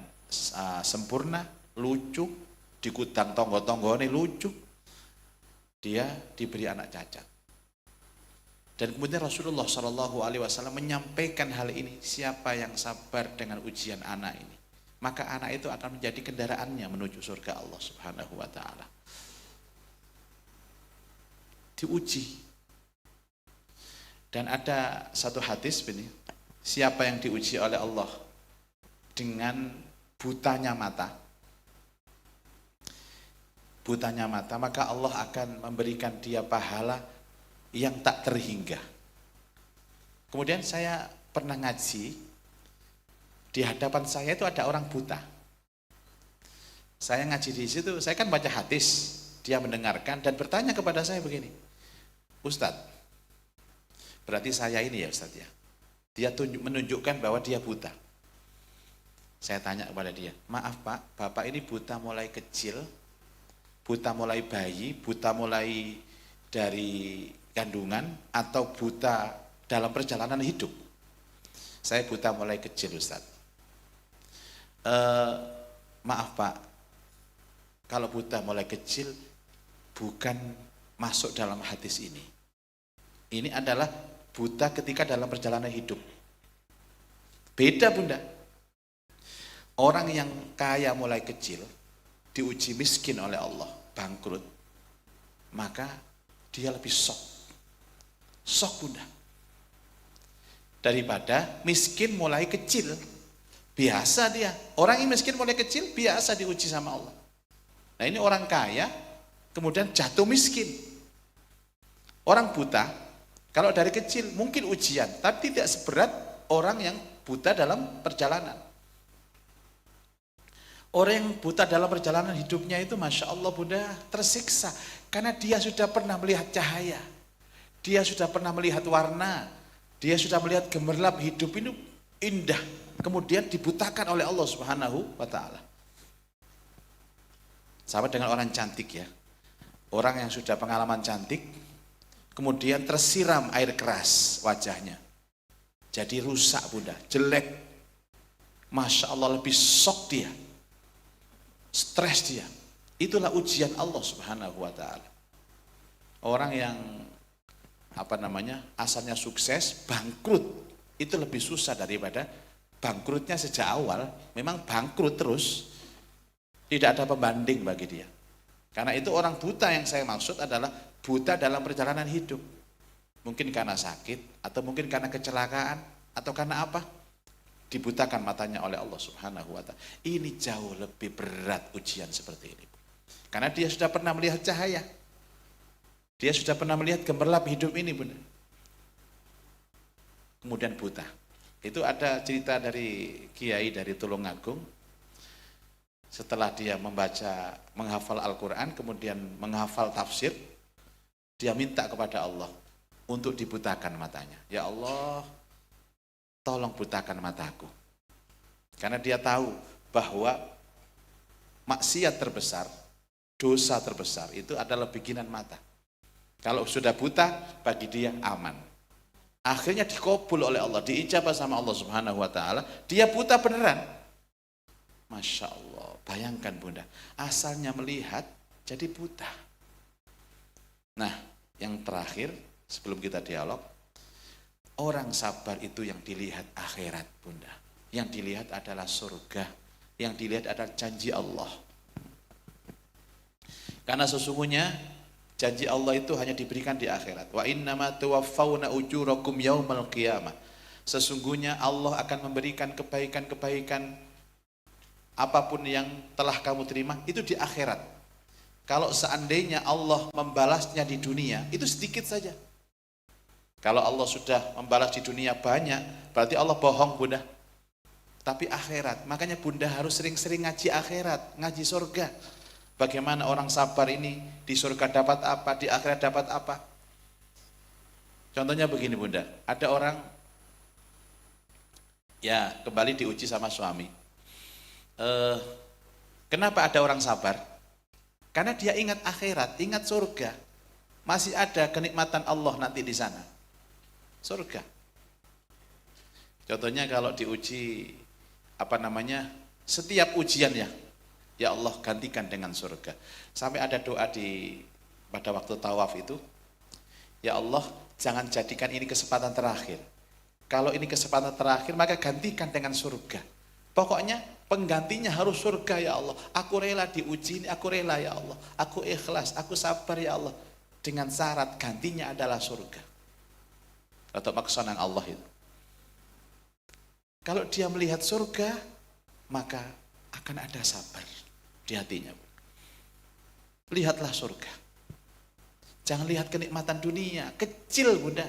sempurna, lucu, di gudang tonggo-tonggo ini lucu. Dia diberi anak cacat. Dan kemudian Rasulullah SAW menyampaikan hal ini, siapa yang sabar dengan ujian anak ini, maka anak itu akan menjadi kendaraannya menuju surga Allah Subhanahu wa taala. Diuji. Dan ada satu hadis ini, siapa yang diuji oleh Allah dengan butanya mata, maka Allah akan memberikan dia pahala yang tak terhingga. Kemudian saya pernah ngaji, di hadapan saya itu ada orang buta. Saya ngaji di situ, saya kan baca hadis, dia mendengarkan dan bertanya kepada saya begini, Ustadz, berarti saya ini ya Ustadz ya? Dia menunjukkan bahwa dia buta. Saya tanya kepada dia, maaf Pak, Bapak ini buta mulai kecil, buta mulai bayi, buta mulai dari kandungan, atau buta dalam perjalanan hidup? Saya buta mulai kecil Ustadz. Maaf Pak, kalau buta mulai kecil bukan masuk dalam hadis ini. Ini adalah buta ketika dalam perjalanan hidup. Beda Bunda. Orang yang kaya mulai kecil diuji miskin oleh Allah, bangkrut, maka dia lebih sok Bunda, daripada miskin mulai kecil. Biasa dia, orang yang miskin mulai kecil biasa diuji sama Allah. Nah ini orang kaya kemudian jatuh miskin. Orang buta kalau dari kecil mungkin ujian, tapi tidak seberat orang yang buta dalam perjalanan. Orang yang buta dalam perjalanan hidupnya itu Masya Allah Bunda tersiksa, karena dia sudah pernah melihat cahaya, dia sudah pernah melihat warna, dia sudah melihat gemerlap hidup ini indah, kemudian dibutakan oleh Allah Subhanahu wa taala. Sama dengan orang cantik ya. Orang yang sudah pengalaman cantik kemudian tersiram air keras wajahnya, jadi rusak Bunda, jelek. Masya Allah, lebih sok dia, stres dia. Itulah ujian Allah Subhanahu wa taala. Orang yang asalnya sukses bangkrut itu lebih susah daripada bangkrutnya sejak awal. Memang bangkrut terus, tidak ada pembanding bagi dia. Karena itu orang buta yang saya maksud adalah buta dalam perjalanan hidup. Mungkin karena sakit, atau mungkin karena kecelakaan, atau karena apa? dibutakan matanya oleh Allah Subhanahu wa taala. Ini jauh lebih berat ujian seperti ini. Karena dia sudah pernah melihat cahaya. Dia sudah pernah melihat gemerlap hidup ini, Bunda. Kemudian buta. Itu ada cerita dari kiai dari Tulungagung. Setelah dia membaca, menghafal Al-Quran, kemudian menghafal tafsir, dia minta kepada Allah untuk dibutakan matanya. Ya Allah, tolong butakan mataku. Karena dia tahu bahwa maksiat terbesar, dosa terbesar itu adalah bikinan mata. Kalau sudah buta, bagi dia aman. Akhirnya dikabul oleh Allah, diijabah sama Allah Subhanahu wa taala, dia buta beneran. Masya Allah, bayangkan Bunda, asalnya melihat jadi buta. Nah, yang terakhir sebelum kita dialog, orang sabar itu yang dilihat akhirat, Bunda. Yang dilihat adalah surga, yang dilihat adalah janji Allah. Karena sesungguhnya janji Allah itu hanya diberikan di akhirat. Wa innama tuwaffawna ujurakum yaumal qiyamah. Sesungguhnya Allah akan memberikan kebaikan-kebaikan apapun yang telah kamu terima itu di akhirat. Kalau seandainya Allah membalasnya di dunia, itu sedikit saja. Kalau Allah sudah membalas di dunia banyak, berarti Allah bohong, Bunda. Tapi akhirat, makanya Bunda harus sering-sering ngaji akhirat, ngaji surga. Bagaimana orang sabar ini di surga dapat apa, di akhirat dapat apa. Contohnya begini Bunda, ada orang ya kembali diuji sama suami. Kenapa ada orang sabar? Karena dia ingat akhirat, ingat surga. Masih ada kenikmatan Allah nanti di sana. Surga. Contohnya kalau diuji setiap ujian ya Allah gantikan dengan surga. Sampai ada doa pada waktu tawaf itu, ya Allah jangan jadikan ini kesempatan terakhir. Kalau ini kesempatan terakhir maka gantikan dengan surga. Pokoknya penggantinya harus surga ya Allah. Aku rela diuji ini, aku rela ya Allah. Aku ikhlas, aku sabar ya Allah. Dengan syarat gantinya adalah surga. Atau maksudnya Allah itu. Kalau dia melihat surga, maka akan ada sabar di hatinya. Lihatlah surga. Jangan lihat kenikmatan dunia, kecil Bunda.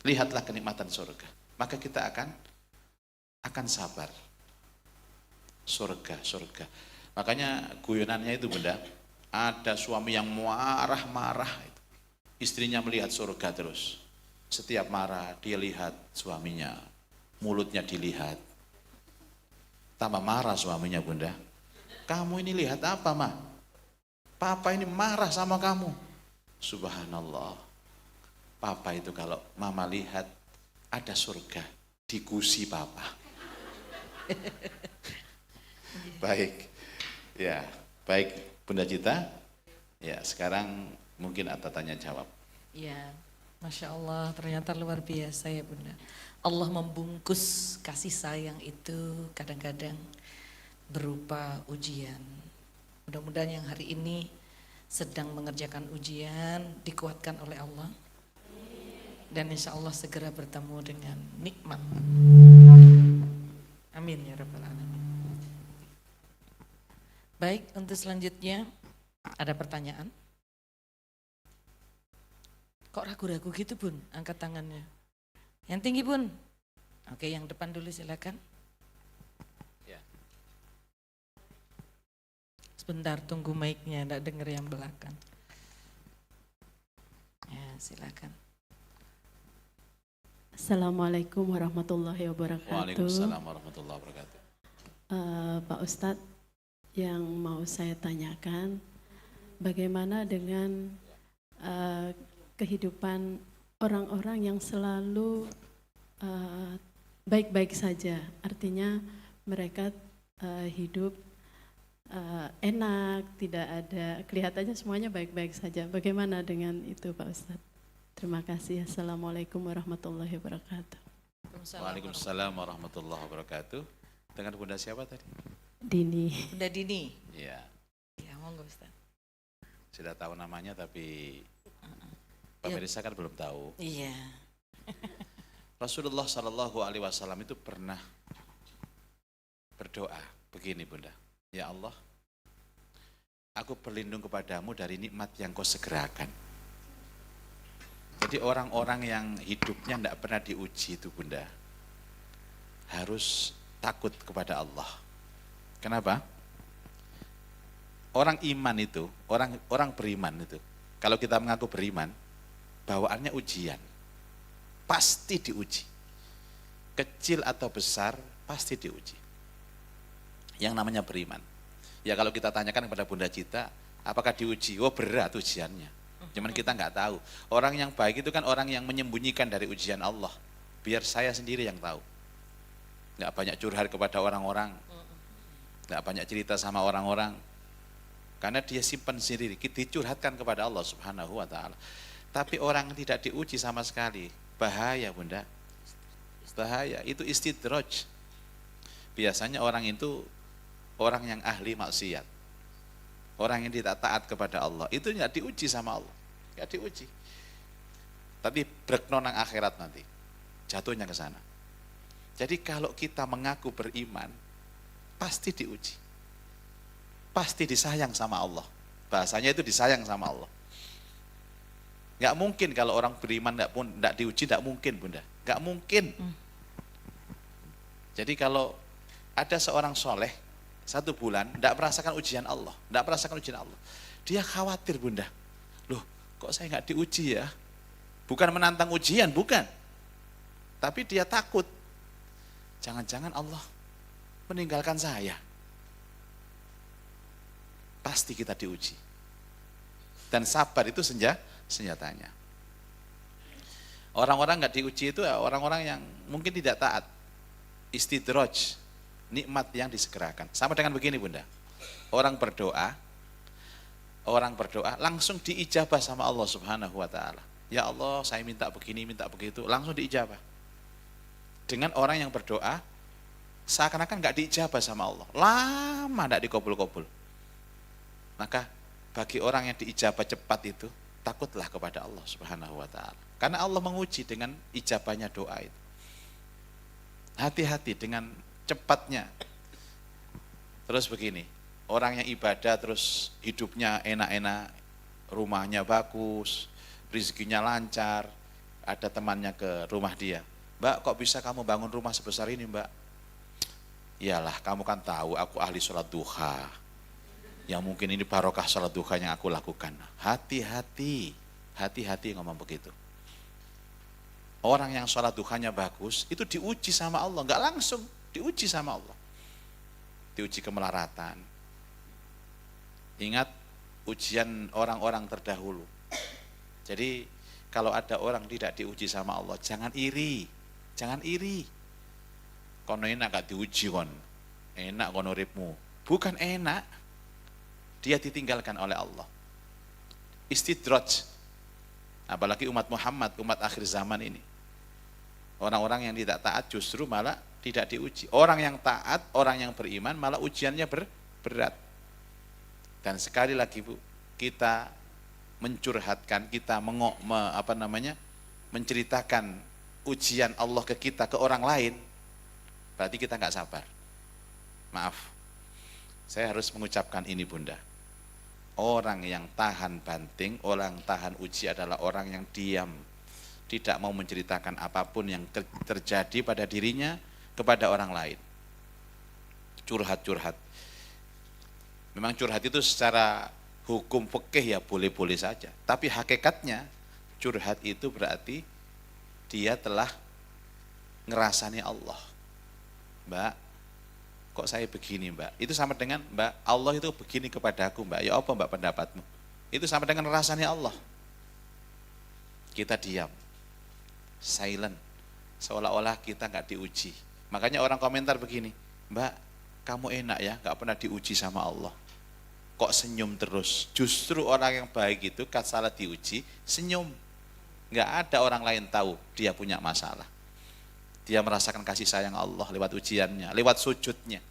Lihatlah kenikmatan surga. Maka kita akan sabar. Surga. Makanya guyonannya itu Bunda, ada suami yang marah-marah, istrinya melihat surga terus. Setiap marah dia lihat suaminya, mulutnya dilihat. Tambah marah suaminya Bunda. Kamu ini lihat apa mah? Papa ini marah sama kamu. Subhanallah. Papa itu kalau mama lihat ada surga di gusi papa. Baik, ya, baik Bunda Cita. Ya, sekarang mungkin Atta tanya jawab. Ya, Masya Allah, ternyata luar biasa ya Bunda. Allah membungkus kasih sayang itu kadang-kadang berupa ujian. Mudah-mudahan yang hari ini sedang mengerjakan ujian dikuatkan oleh Allah. Dan insya Allah segera bertemu dengan nikmat. Amin ya Rabbal Alamin. Baik, untuk selanjutnya ada pertanyaan? Kok ragu-ragu gitu Bun, angkat tangannya. Yang tinggi Bun. Oke, yang depan dulu silakan. Ya. Sebentar, tunggu mic-nya, enggak dengar yang belakang. Ya, silakan. Assalamualaikum warahmatullahi wabarakatuh. Waalaikumsalam warahmatullahi wabarakatuh. Pak Ustadz, yang mau saya tanyakan, bagaimana dengan kehidupan orang-orang yang selalu baik-baik saja, artinya mereka hidup enak, tidak ada, kelihatannya semuanya baik-baik saja. Bagaimana dengan itu Pak Ustadz? Terima kasih. Assalamualaikum warahmatullahi wabarakatuh. Waalaikumsalam warahmatullahi wabarakatuh. Dengan Bunda siapa tadi? Dini. Bunda Dini. Iya. Ya, monggo Ustaz. Sudah tahu namanya tapi pemirsa kan belum tahu. Iya. Rasulullah Shallallahu Alaihi Wasallam itu pernah berdoa begini Bunda, ya Allah, aku berlindung kepadamu dari nikmat yang kau segerakan. Jadi orang-orang yang hidupnya tidak pernah diuji itu Bunda, harus takut kepada Allah. Kenapa? Orang iman itu, orang beriman itu, kalau kita mengaku beriman, bawaannya ujian. Pasti diuji. Kecil atau besar, pasti diuji. Yang namanya beriman. Ya kalau kita tanyakan kepada Bunda Cita, apakah diuji? Oh berat ujiannya. Cuman kita nggak tahu. Orang yang baik itu kan orang yang menyembunyikan dari ujian Allah. Biar saya sendiri yang tahu. Nggak banyak curhat kepada orang-orang. Nggak banyak cerita sama orang-orang. Karena dia simpan sendiri. Kita dicurhatkan kepada Allah Subhanahu wa ta'ala. Tapi orang tidak diuji sama sekali. Bahaya Bunda. Bahaya. Itu istidraj. Biasanya orang itu orang yang ahli maksiat. Orang yang tidak taat kepada Allah. Itu nggak diuji sama Allah. Nggak diuji. Tapi berkenonang akhirat nanti. Jatuhnya ke sana. Jadi kalau kita mengaku beriman, pasti diuji. Pasti disayang sama Allah. Bahasanya itu disayang sama Allah. Nggak mungkin kalau orang beriman nggak diuji, nggak mungkin Bunda. Nggak mungkin. Jadi kalau ada seorang soleh, 1 bulan, nggak merasakan ujian Allah. Nggak merasakan ujian Allah. Dia khawatir Bunda. Loh, kok saya nggak diuji ya? Bukan menantang ujian, bukan. Tapi dia takut. Jangan-jangan Allah meninggalkan saya. Pasti kita diuji. Dan sabar itu senjatanya. Orang-orang nggak diuji itu orang-orang yang mungkin tidak taat. Istidraj, nikmat yang disegerakan. Sama dengan begini Bunda. Orang berdoa langsung diijabah sama Allah Subhanahu wa ta'ala. Ya Allah, saya minta begini, minta begitu, langsung diijabah. Dengan orang yang berdoa seakan-akan nggak diijabah sama Allah. Lama nggak dikabul-kabul. Maka bagi orang yang diijabah cepat itu, takutlah kepada Allah Subhanahu wa ta'ala. Karena Allah menguji dengan ijabahnya doa itu. Hati-hati dengan cepatnya. Terus begini, orang yang ibadah terus hidupnya enak-enak, rumahnya bagus, rezekinya lancar, ada temannya ke rumah dia. Mbak, kok bisa kamu bangun rumah sebesar ini Mbak? Iyalah, kamu kan tahu aku ahli sholat duha. Yang mungkin ini barokah sholat duha yang aku lakukan. Hati-hati ngomong begitu. Orang yang sholat duhanya bagus, itu diuji sama Allah. Enggak langsung, diuji sama Allah. Diuji kemelaratan. Ingat ujian orang-orang terdahulu. Jadi kalau ada orang tidak diuji sama Allah, jangan iri. Jangan iri. Kono enak gak diuji kon. Enak kono uripmu. Bukan enak. Dia ditinggalkan oleh Allah. Istidraj. Apalagi umat Muhammad, umat akhir zaman ini. Orang-orang yang tidak taat justru malah tidak diuji. Orang yang taat, orang yang beriman malah ujiannya berat. Dan sekali lagi Bu, kita mencurhatkan, kita menceritakan ujian Allah ke kita, ke orang lain, berarti kita nggak sabar. Maaf, saya harus mengucapkan ini Bunda. Orang yang tahan banting, orang tahan uji adalah orang yang diam, tidak mau menceritakan apapun yang terjadi pada dirinya kepada orang lain. Curhat-curhat. Memang curhat itu secara hukum fikih ya boleh-boleh saja. Tapi hakikatnya curhat itu berarti dia telah ngerasani Allah. Mbak, kok saya begini Mbak? Itu sama dengan Mbak, Allah itu begini kepadaku Mbak. Ya apa Mbak pendapatmu? Itu sama dengan ngerasani Allah. Kita diam, silent, seolah-olah kita nggak diuji. Makanya orang komentar begini, Mbak, kamu enak ya, nggak pernah diuji sama Allah. Kok senyum terus? Justru orang yang baik itu kan salah diuji, senyum. Nggak ada orang lain tahu dia punya masalah. Dia merasakan kasih sayang Allah lewat ujiannya, lewat sujudnya.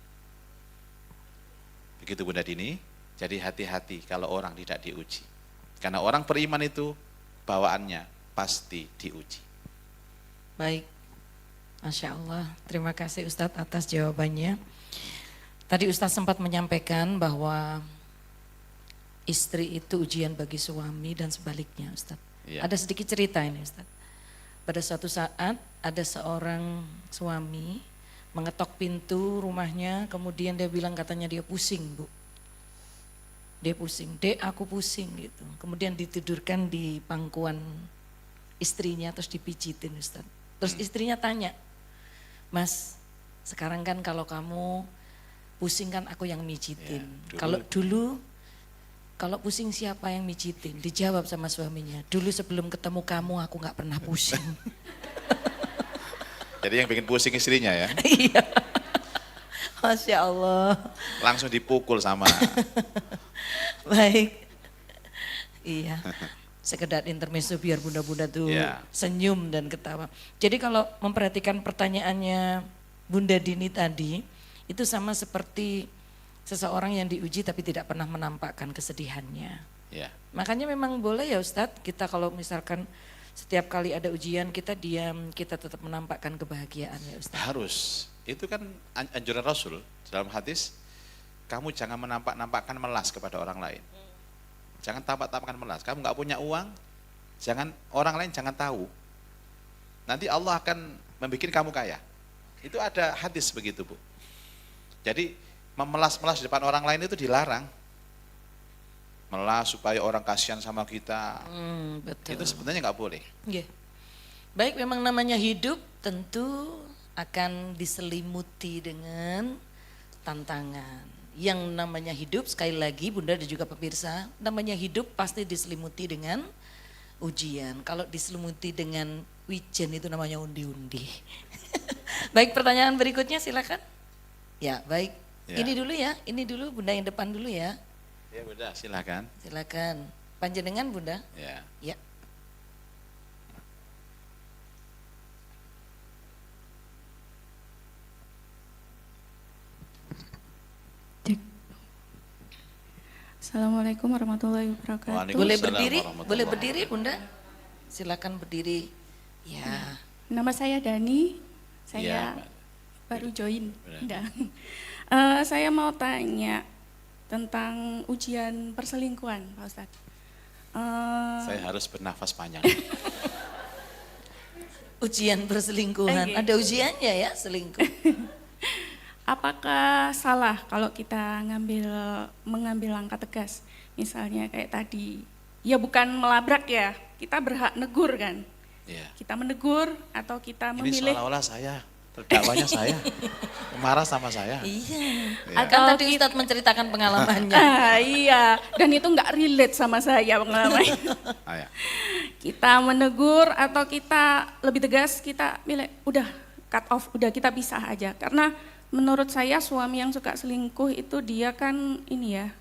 Begitu Bunda Dini, jadi hati-hati kalau orang tidak diuji. Karena orang beriman itu bawaannya pasti diuji. Baik, Masya Allah, terima kasih Ustadz atas jawabannya. Tadi Ustadz sempat menyampaikan bahwa istri itu ujian bagi suami dan sebaliknya Ustadz. Iya. Ada sedikit cerita ini Ustadz. Pada suatu saat ada seorang suami mengetok pintu rumahnya, kemudian dia bilang katanya dia pusing Bu. Dia pusing, Dek aku pusing gitu. Kemudian ditidurkan di pangkuan istrinya terus dipijitin Ustadz. Terus istrinya tanya, Mas sekarang kan kalau kamu pusing kan aku yang mijitin. Ya, Kalau dulu kalau pusing siapa yang mijitin? Dijawab sama suaminya, dulu sebelum ketemu kamu aku gak pernah pusing. Jadi yang bikin pusing istrinya ya, Iya. Masya Allah. langsung dipukul sama. Baik. Iya. Sekedar intermezzo biar bunda-bunda tuh Iya. senyum dan ketawa. Jadi kalau memperhatikan pertanyaannya Bunda Dini tadi, itu sama seperti seseorang yang diuji tapi tidak pernah menampakkan kesedihannya. Ya, Makanya memang boleh ya Ustadz, kita kalau misalkan setiap kali ada ujian kita diam, kita tetap menampakkan kebahagiaan ya Ustadz. harus. Itu kan anjuran Rasul dalam hadis, kamu jangan menampakkan melas kepada orang lain. Jangan tampak-tampakkan melas. Kamu nggak punya uang, orang lain jangan tahu. Nanti Allah akan membuat kamu kaya. Itu ada hadis begitu Bu. Jadi memelas-melas di depan orang lain itu dilarang. Melas supaya orang kasihan sama kita. Betul. Itu sebenarnya nggak boleh. Iya. Baik, memang namanya hidup tentu akan diselimuti dengan tantangan. Yang namanya hidup, sekali lagi Bunda dan juga pemirsa, namanya hidup pasti diselimuti dengan ujian. Kalau diselimuti dengan wijen itu namanya undi-undi. Baik, pertanyaan berikutnya silakan. Ya, baik. Ya. Ini dulu Bunda yang depan dulu ya. Ya Bunda, silakan. Silakan. Panjenengan Bunda. Ya. Ya. Assalamualaikum warahmatullahi wabarakatuh. Waalaikumsalam. Boleh berdiri? warahmatullahi Boleh berdiri Bunda? Silakan berdiri. Ya. Nama saya Dani, Ya, saya baru join. Benar. Nggak. Saya mau tanya tentang ujian perselingkuhan, Pak Ustadz. Saya harus bernafas panjang. Ujian perselingkuhan. Oke. Ada ujiannya ya selingkuh. Apakah salah kalau kita mengambil langkah tegas? Misalnya kayak tadi, ya bukan melabrak ya, kita berhak negur kan? Ya. Kita menegur atau kita Ini memilih seolah-olah saya, terdakwanya saya, marah sama saya. Iya. Ya. Kan tadi Ustadz menceritakan pengalamannya. Iya, dan itu nggak relate sama saya pengalamannya. Ah, ya. Kita menegur atau kita lebih tegas, kita milih udah cut off, udah kita pisah aja. Karena menurut saya suami yang suka selingkuh itu dia kan ini ya,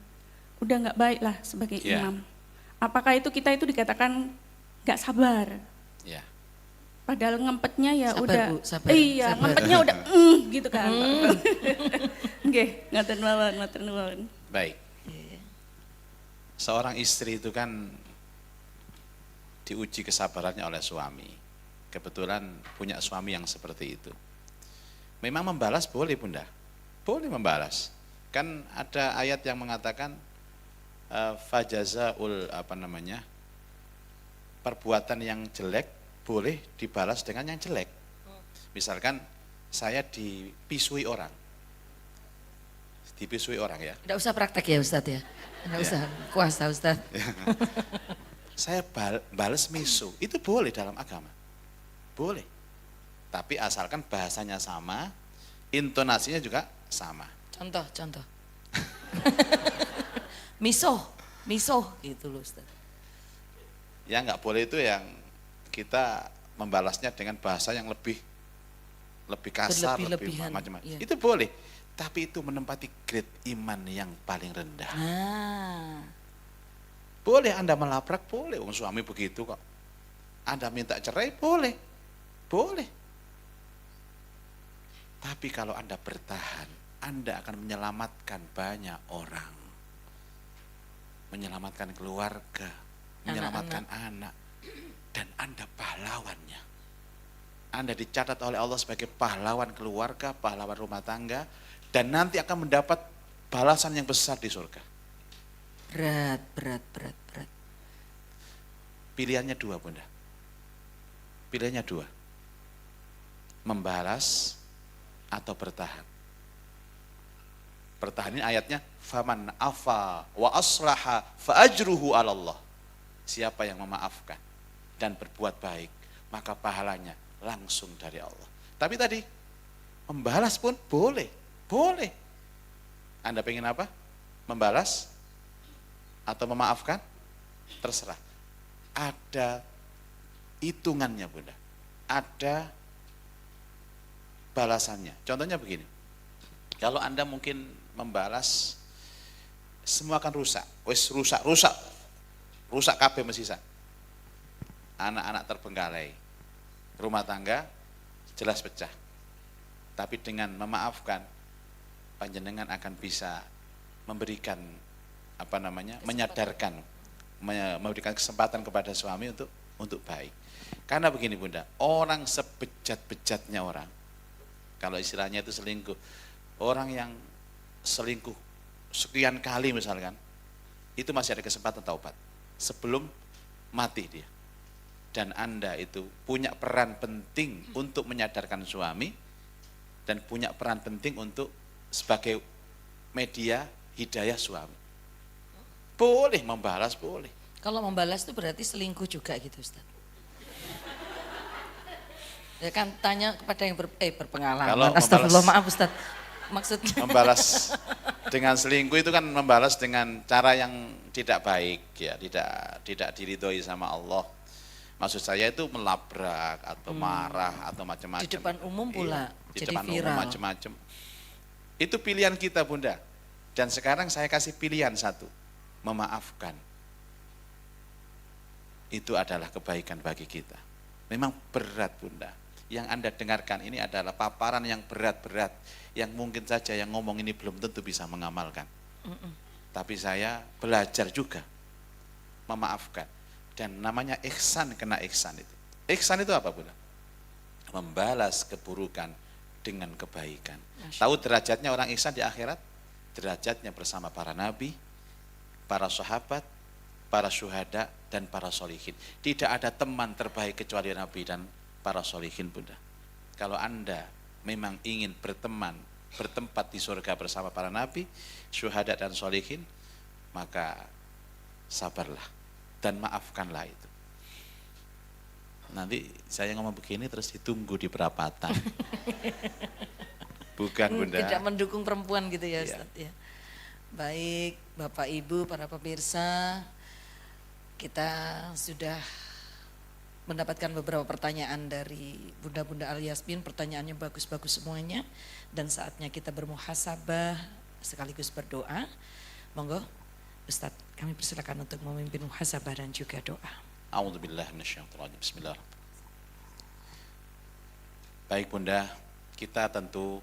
udah nggak baik lah sebagai Iya. imam. Apakah itu kita itu dikatakan nggak sabar? Ya. Padahal ngempetnya ya Sabar, udah, Bu, sabar, iya sabar. ngempetnya udah gitu kan. Oke, ngaten mawon, matur nuwun. Baik. Seorang istri itu kan diuji kesabarannya oleh suami. Kebetulan punya suami yang seperti itu. Memang membalas boleh Bunda, boleh membalas. Kan ada ayat yang mengatakan fajazaul perbuatan yang jelek boleh dibalas dengan yang jelek. Misalkan saya dipisui orang ya. Tidak usah praktek ya Ustadz ya. Tidak Ya. usah kuasa Ustadz. Saya balas misu, itu boleh dalam agama. Boleh. Tapi asalkan bahasanya sama, intonasinya juga sama. Contoh. Miso gitu loh Ustadz. Ya nggak boleh itu yang kita membalasnya dengan bahasa yang lebih kasar, lebih Berlebih-lebihan, macam-macam. iya. Itu boleh. Tapi itu menempati grade iman yang paling rendah. Nah, Boleh Anda melabrak, boleh. Wong suami begitu kok. Anda minta cerai, boleh. Boleh. Tapi kalau Anda bertahan, Anda akan menyelamatkan banyak orang. Menyelamatkan keluarga, menyelamatkan anak. Dan Anda pahlawannya. Anda dicatat oleh Allah sebagai pahlawan keluarga, pahlawan rumah tangga, dan nanti akan mendapat balasan yang besar di surga. Berat, berat, berat, berat. Pilihannya dua, Bunda. Pilihannya dua. Membalas atau bertahan. Bertahan ini ayatnya, faman afa wa aslaha fa ajruhu 'ala Allah. Siapa yang memaafkan dan berbuat baik, maka pahalanya langsung dari Allah. Tapi tadi membalas pun boleh, boleh. Anda pengen apa? Membalas atau memaafkan? Terserah. Ada hitungannya, Bunda. Ada balasannya. Contohnya begini. Kalau Anda mungkin membalas, semua akan rusak. Rusak kabeh mesisa. Anak-anak terbengkalai. Rumah tangga jelas pecah. Tapi dengan memaafkan, panjenengan akan bisa memberikan menyadarkan, memberikan kesempatan kepada suami untuk baik. Karena begini, Bunda, orang sebejat-bejatnya orang, kalau istilahnya itu selingkuh, orang yang selingkuh sekian kali misalkan, itu masih ada kesempatan taubat sebelum mati dia. Dan Anda itu punya peran penting untuk menyadarkan suami dan punya peran penting untuk sebagai media hidayah suami. Boleh membalas, boleh. Kalau membalas itu berarti selingkuh juga gitu, Ustaz. Ya kan tanya kepada yang berpengalaman. Kalau Astagfirullah, maaf Ustaz. Maksudnya membalas dengan selingkuh itu kan membalas dengan cara yang tidak baik, ya, tidak diridhoi sama Allah. Maksud saya itu melabrak atau marah atau macam-macam. Di depan umum pula, di jadi depan viral. umum macam-macam. Itu pilihan kita, Bunda. Dan sekarang saya kasih pilihan satu, memaafkan. Itu adalah kebaikan bagi kita. Memang berat, Bunda. Yang Anda dengarkan ini adalah paparan yang berat-berat, yang mungkin saja yang ngomong ini belum tentu bisa mengamalkan. Tapi saya belajar juga memaafkan. Dan namanya ihsan kena ihsan itu. Ihsan itu apa, Bunda? Membalas keburukan dengan kebaikan. Tahu derajatnya orang ihsan di akhirat? Derajatnya bersama para nabi, para sahabat, para syuhada, dan para sholihin. Tidak ada teman terbaik kecuali nabi dan para sholihin, Bunda. Kalau Anda memang ingin bertempat di surga bersama para nabi, syuhada, dan sholihin, maka sabarlah dan maafkanlah itu. Nanti saya ngomong begini terus ditunggu di perapatan. Bukan, Bunda. Tidak mendukung perempuan gitu ya, Iya. Ustaz ya. Baik, Bapak Ibu, para pemirsa, kita sudah mendapatkan beberapa pertanyaan dari Bunda-Bunda Al Yasmin. Pertanyaannya bagus-bagus semuanya, dan saatnya kita bermuhasabah sekaligus berdoa. Monggo Ustadz, kami persilakan untuk memimpin muhasabah dan juga doa. A'udzubillahi minasyaitonirrajim. Bismillahirrahmanirrahim. Baik, Bunda, kita tentu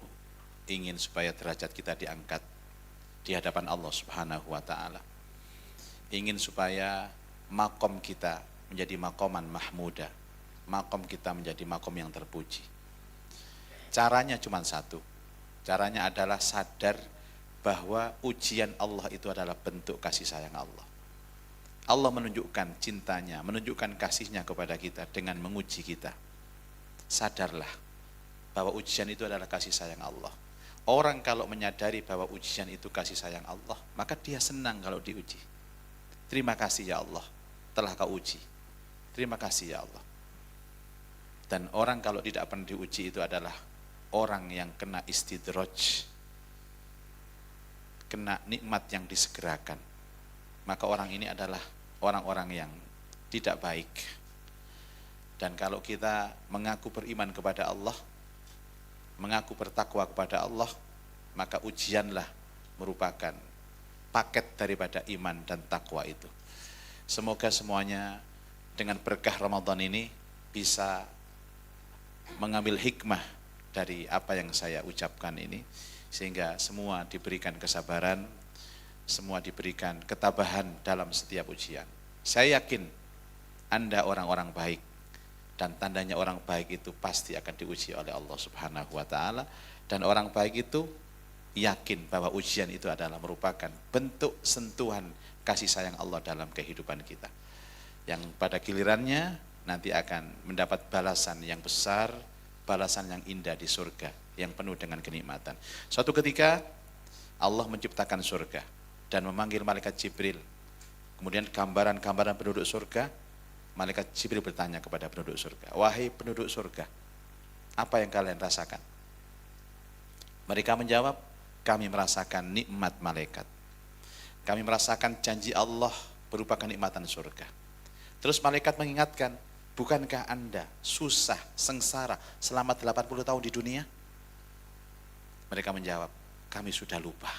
ingin supaya derajat kita diangkat di hadapan Allah Subhanahu wa taala. Ingin supaya makom kita menjadi makoman mahmuda, makom kita menjadi makom yang terpuji. Caranya cuma satu. Caranya adalah sadar bahwa ujian Allah itu adalah bentuk kasih sayang Allah. Allah menunjukkan cintanya, menunjukkan kasihnya kepada kita dengan menguji kita. Sadarlah bahwa ujian itu adalah kasih sayang Allah. Orang kalau menyadari bahwa ujian itu kasih sayang Allah, maka dia senang kalau diuji. Terima kasih ya Allah, telah kau uji. Terima kasih ya Allah. Dan orang kalau tidak pernah diuji itu adalah orang yang kena istidraj, kena nikmat yang disegerakan. Maka orang ini adalah orang-orang yang tidak baik. Dan kalau kita mengaku beriman kepada Allah, mengaku bertakwa kepada Allah, maka ujianlah merupakan paket daripada iman dan takwa itu. Semoga semuanya dengan berkah Ramadan ini bisa mengambil hikmah dari apa yang saya ucapkan ini, sehingga semua diberikan kesabaran, semua diberikan ketabahan dalam setiap ujian. Saya yakin Anda orang-orang baik Dan tandanya orang baik itu pasti akan diuji oleh Allah Subhanahu wa taala, dan orang baik itu yakin bahwa ujian itu adalah merupakan bentuk sentuhan kasih sayang Allah dalam kehidupan kita, yang pada gilirannya nanti akan mendapat balasan yang besar, balasan yang indah di surga yang penuh dengan kenikmatan. Suatu ketika Allah menciptakan surga dan memanggil malaikat Jibril. Kemudian gambaran-gambaran penduduk surga, malaikat Jibril bertanya kepada penduduk surga, "Wahai penduduk surga, apa yang kalian rasakan?" Mereka menjawab, "Kami merasakan nikmat malaikat. Kami merasakan janji Allah berupa kenikmatan surga." Terus malaikat mengingatkan, "Bukankah Anda susah, sengsara selama 80 tahun di dunia?" Mereka menjawab, "Kami sudah lupa."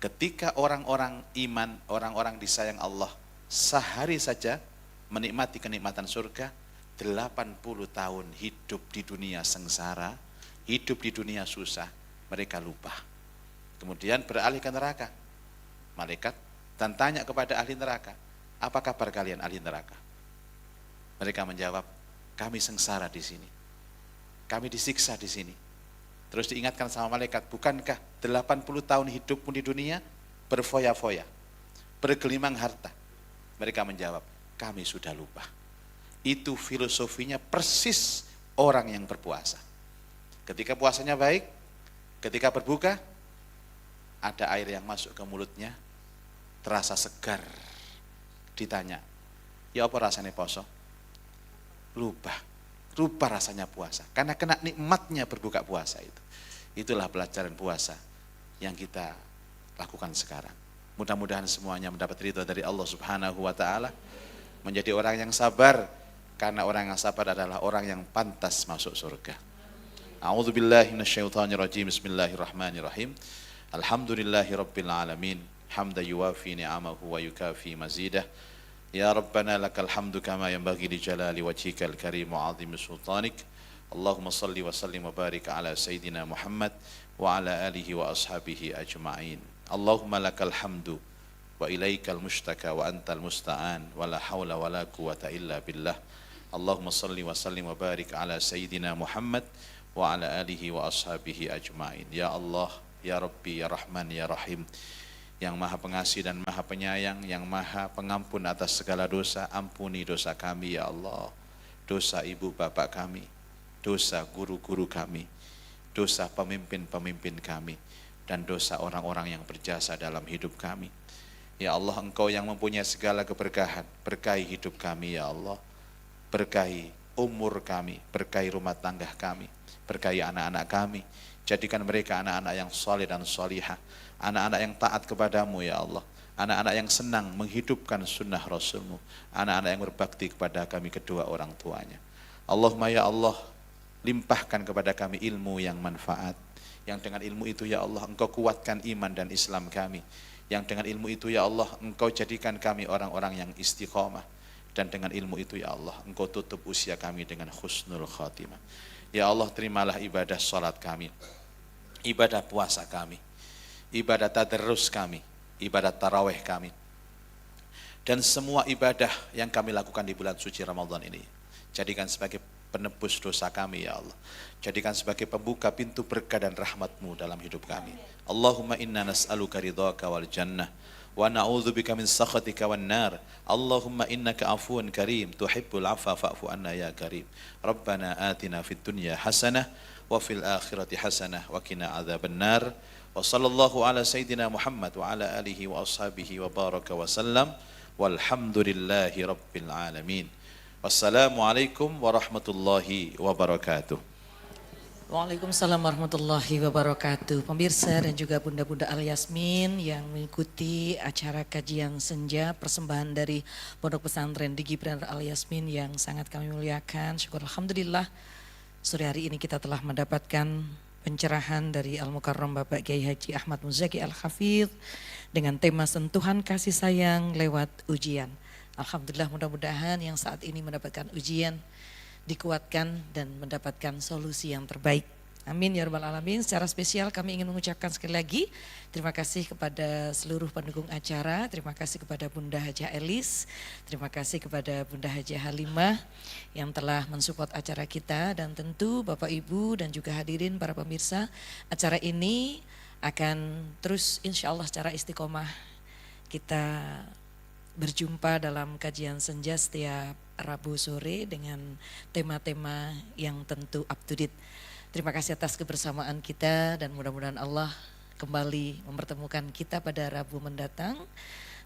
Ketika orang-orang iman, orang-orang disayang Allah, sehari saja menikmati kenikmatan surga, 80 tahun hidup di dunia sengsara, hidup di dunia susah, mereka lupa. Kemudian beralih ke neraka. Malaikat dan tanya kepada ahli neraka, "Apa kabar kalian ahli neraka?" Mereka menjawab, "Kami sengsara di sini. Kami disiksa di sini." Terus diingatkan sama malaikat, "Bukankah 80 tahun hidupmu di dunia berfoya-foya, bergelimang harta?" Mereka menjawab, "Kami sudah lupa." Itu filosofinya persis orang yang berpuasa. Ketika puasanya baik, ketika berbuka, ada air yang masuk ke mulutnya, terasa segar. Ditanya, "Ya apa rasanya poso?" Lupa rasanya puasa, karena kena nikmatnya berbuka puasa itu. Itulah pelajaran puasa yang kita lakukan sekarang. Mudah-mudahan semuanya mendapat ridha dari Allah Subhanahu wa taala, menjadi orang yang sabar, karena orang yang sabar adalah orang yang pantas masuk surga. A'udzubillahi minasyaitonirrajim. Bismillahirrahmanirrahim. Alhamdulillahirabbil alamin. Hamdan yuwafi ni'amahu wa yukafi mazidah. Ya Rabbana lakal hamdu kama yanbaghi li jalali wajhikal karim wa 'azimi sultanik. Allahumma salli wa sallim wa barik ala sayyidina Muhammad wa ala alihi wa ashabihi ajma'in. Allahumma lakal hamdu wa ilaikal mushtaka wa antal musta'an wa la hawla wa la quwata illa billah. Allahumma salli wa sallim wa barik ala sayyidina Muhammad wa ala alihi wa ashabihi ajma'in. Ya Allah, ya Rabbi, ya Rahman, ya Rahim, yang maha pengasih dan maha penyayang, yang maha pengampun atas segala dosa, ampuni dosa kami ya Allah, dosa ibu bapak kami, dosa guru-guru kami, dosa pemimpin-pemimpin kami, dan dosa orang-orang yang berjasa dalam hidup kami. Ya Allah, Engkau yang mempunyai segala keberkahan, berkahi hidup kami ya Allah, berkahi umur kami, berkahi rumah tangga kami, berkahi anak-anak kami, jadikan mereka anak-anak yang saleh dan salihah, anak-anak yang taat kepadamu ya Allah, anak-anak yang senang menghidupkan sunnah Rasulmu, anak-anak yang berbakti kepada kami kedua orang tuanya. Allahumma ya Allah, limpahkan kepada kami ilmu yang manfaat, yang dengan ilmu itu ya Allah Engkau kuatkan iman dan Islam kami, yang dengan ilmu itu ya Allah Engkau jadikan kami orang-orang yang istiqomah, dan dengan ilmu itu ya Allah Engkau tutup usia kami dengan husnul khatimah. Ya Allah, terimalah ibadah salat kami, ibadah puasa kami, ibadah tadarrus kami, ibadah tarawih kami, dan semua ibadah yang kami lakukan di bulan suci Ramadan ini. Jadikan sebagai penebus dosa kami ya Allah, jadikan sebagai pembuka pintu berkah dan rahmat-Mu dalam hidup kami. Allahumma inna nas'aluka ridhaka wal jannah wa na'udzubika min sakhatika wan nar. Allahumma innaka afuwun karim tuhibbul afwa fa'fu anna ya karim. Rabbana atina fid dunya hasanah wa fil akhirati hasanah wa qina adzabannar. Wa sallallahu ala sayyidina Muhammad wa ala alihi wa ashabihi wa baraka wa sallam. Walhamdulillahi rabbil alamin. Wassalamualaikum warahmatullahi wabarakatuh. Waalaikumsalam warahmatullahi wabarakatuh. Pemirsa dan juga bunda-bunda Al Yasmin yang mengikuti acara kajian senja persembahan dari Pondok Pesantren Digi Benar Al Yasmin yang sangat kami muliakan. Syukur alhamdulillah sore hari ini kita telah mendapatkan pencerahan dari Al-Mukarram Bapak Kiai Haji Ahmad Muzaki Al-Hafidh dengan tema sentuhan kasih sayang lewat ujian. Alhamdulillah, mudah-mudahan yang saat ini mendapatkan ujian dikuatkan dan mendapatkan solusi yang terbaik Amin ya rabbal alamin. Secara spesial kami ingin mengucapkan sekali lagi terima kasih kepada seluruh pendukung acara, terima kasih kepada Bunda Haja Elis, terima kasih kepada Bunda Haja Halimah yang telah mensupport acara kita, dan tentu Bapak Ibu dan juga hadirin para pemirsa, acara ini akan terus insya Allah secara istiqomah kita berjumpa dalam kajian senja setiap Rabu sore dengan tema-tema yang tentu up to date. Terima kasih atas kebersamaan kita dan mudah-mudahan Allah kembali mempertemukan kita pada Rabu mendatang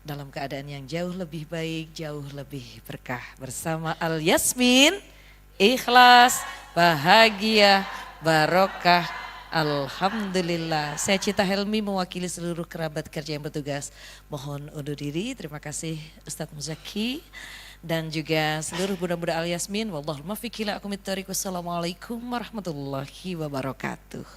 dalam keadaan yang jauh lebih baik, jauh lebih berkah bersama Al Yasmin, ikhlas, bahagia, barokah. Alhamdulillah. Saya Cita Helmi mewakili seluruh kerabat kerja yang bertugas. Mohon undur diri. Terima kasih Ustadz Muzaki dan juga seluruh bunda-bunda Al Yasmin. Wallahul muwaffiq ila aqwamit thoriq. Wassalamualaikum warahmatullahi wabarakatuh.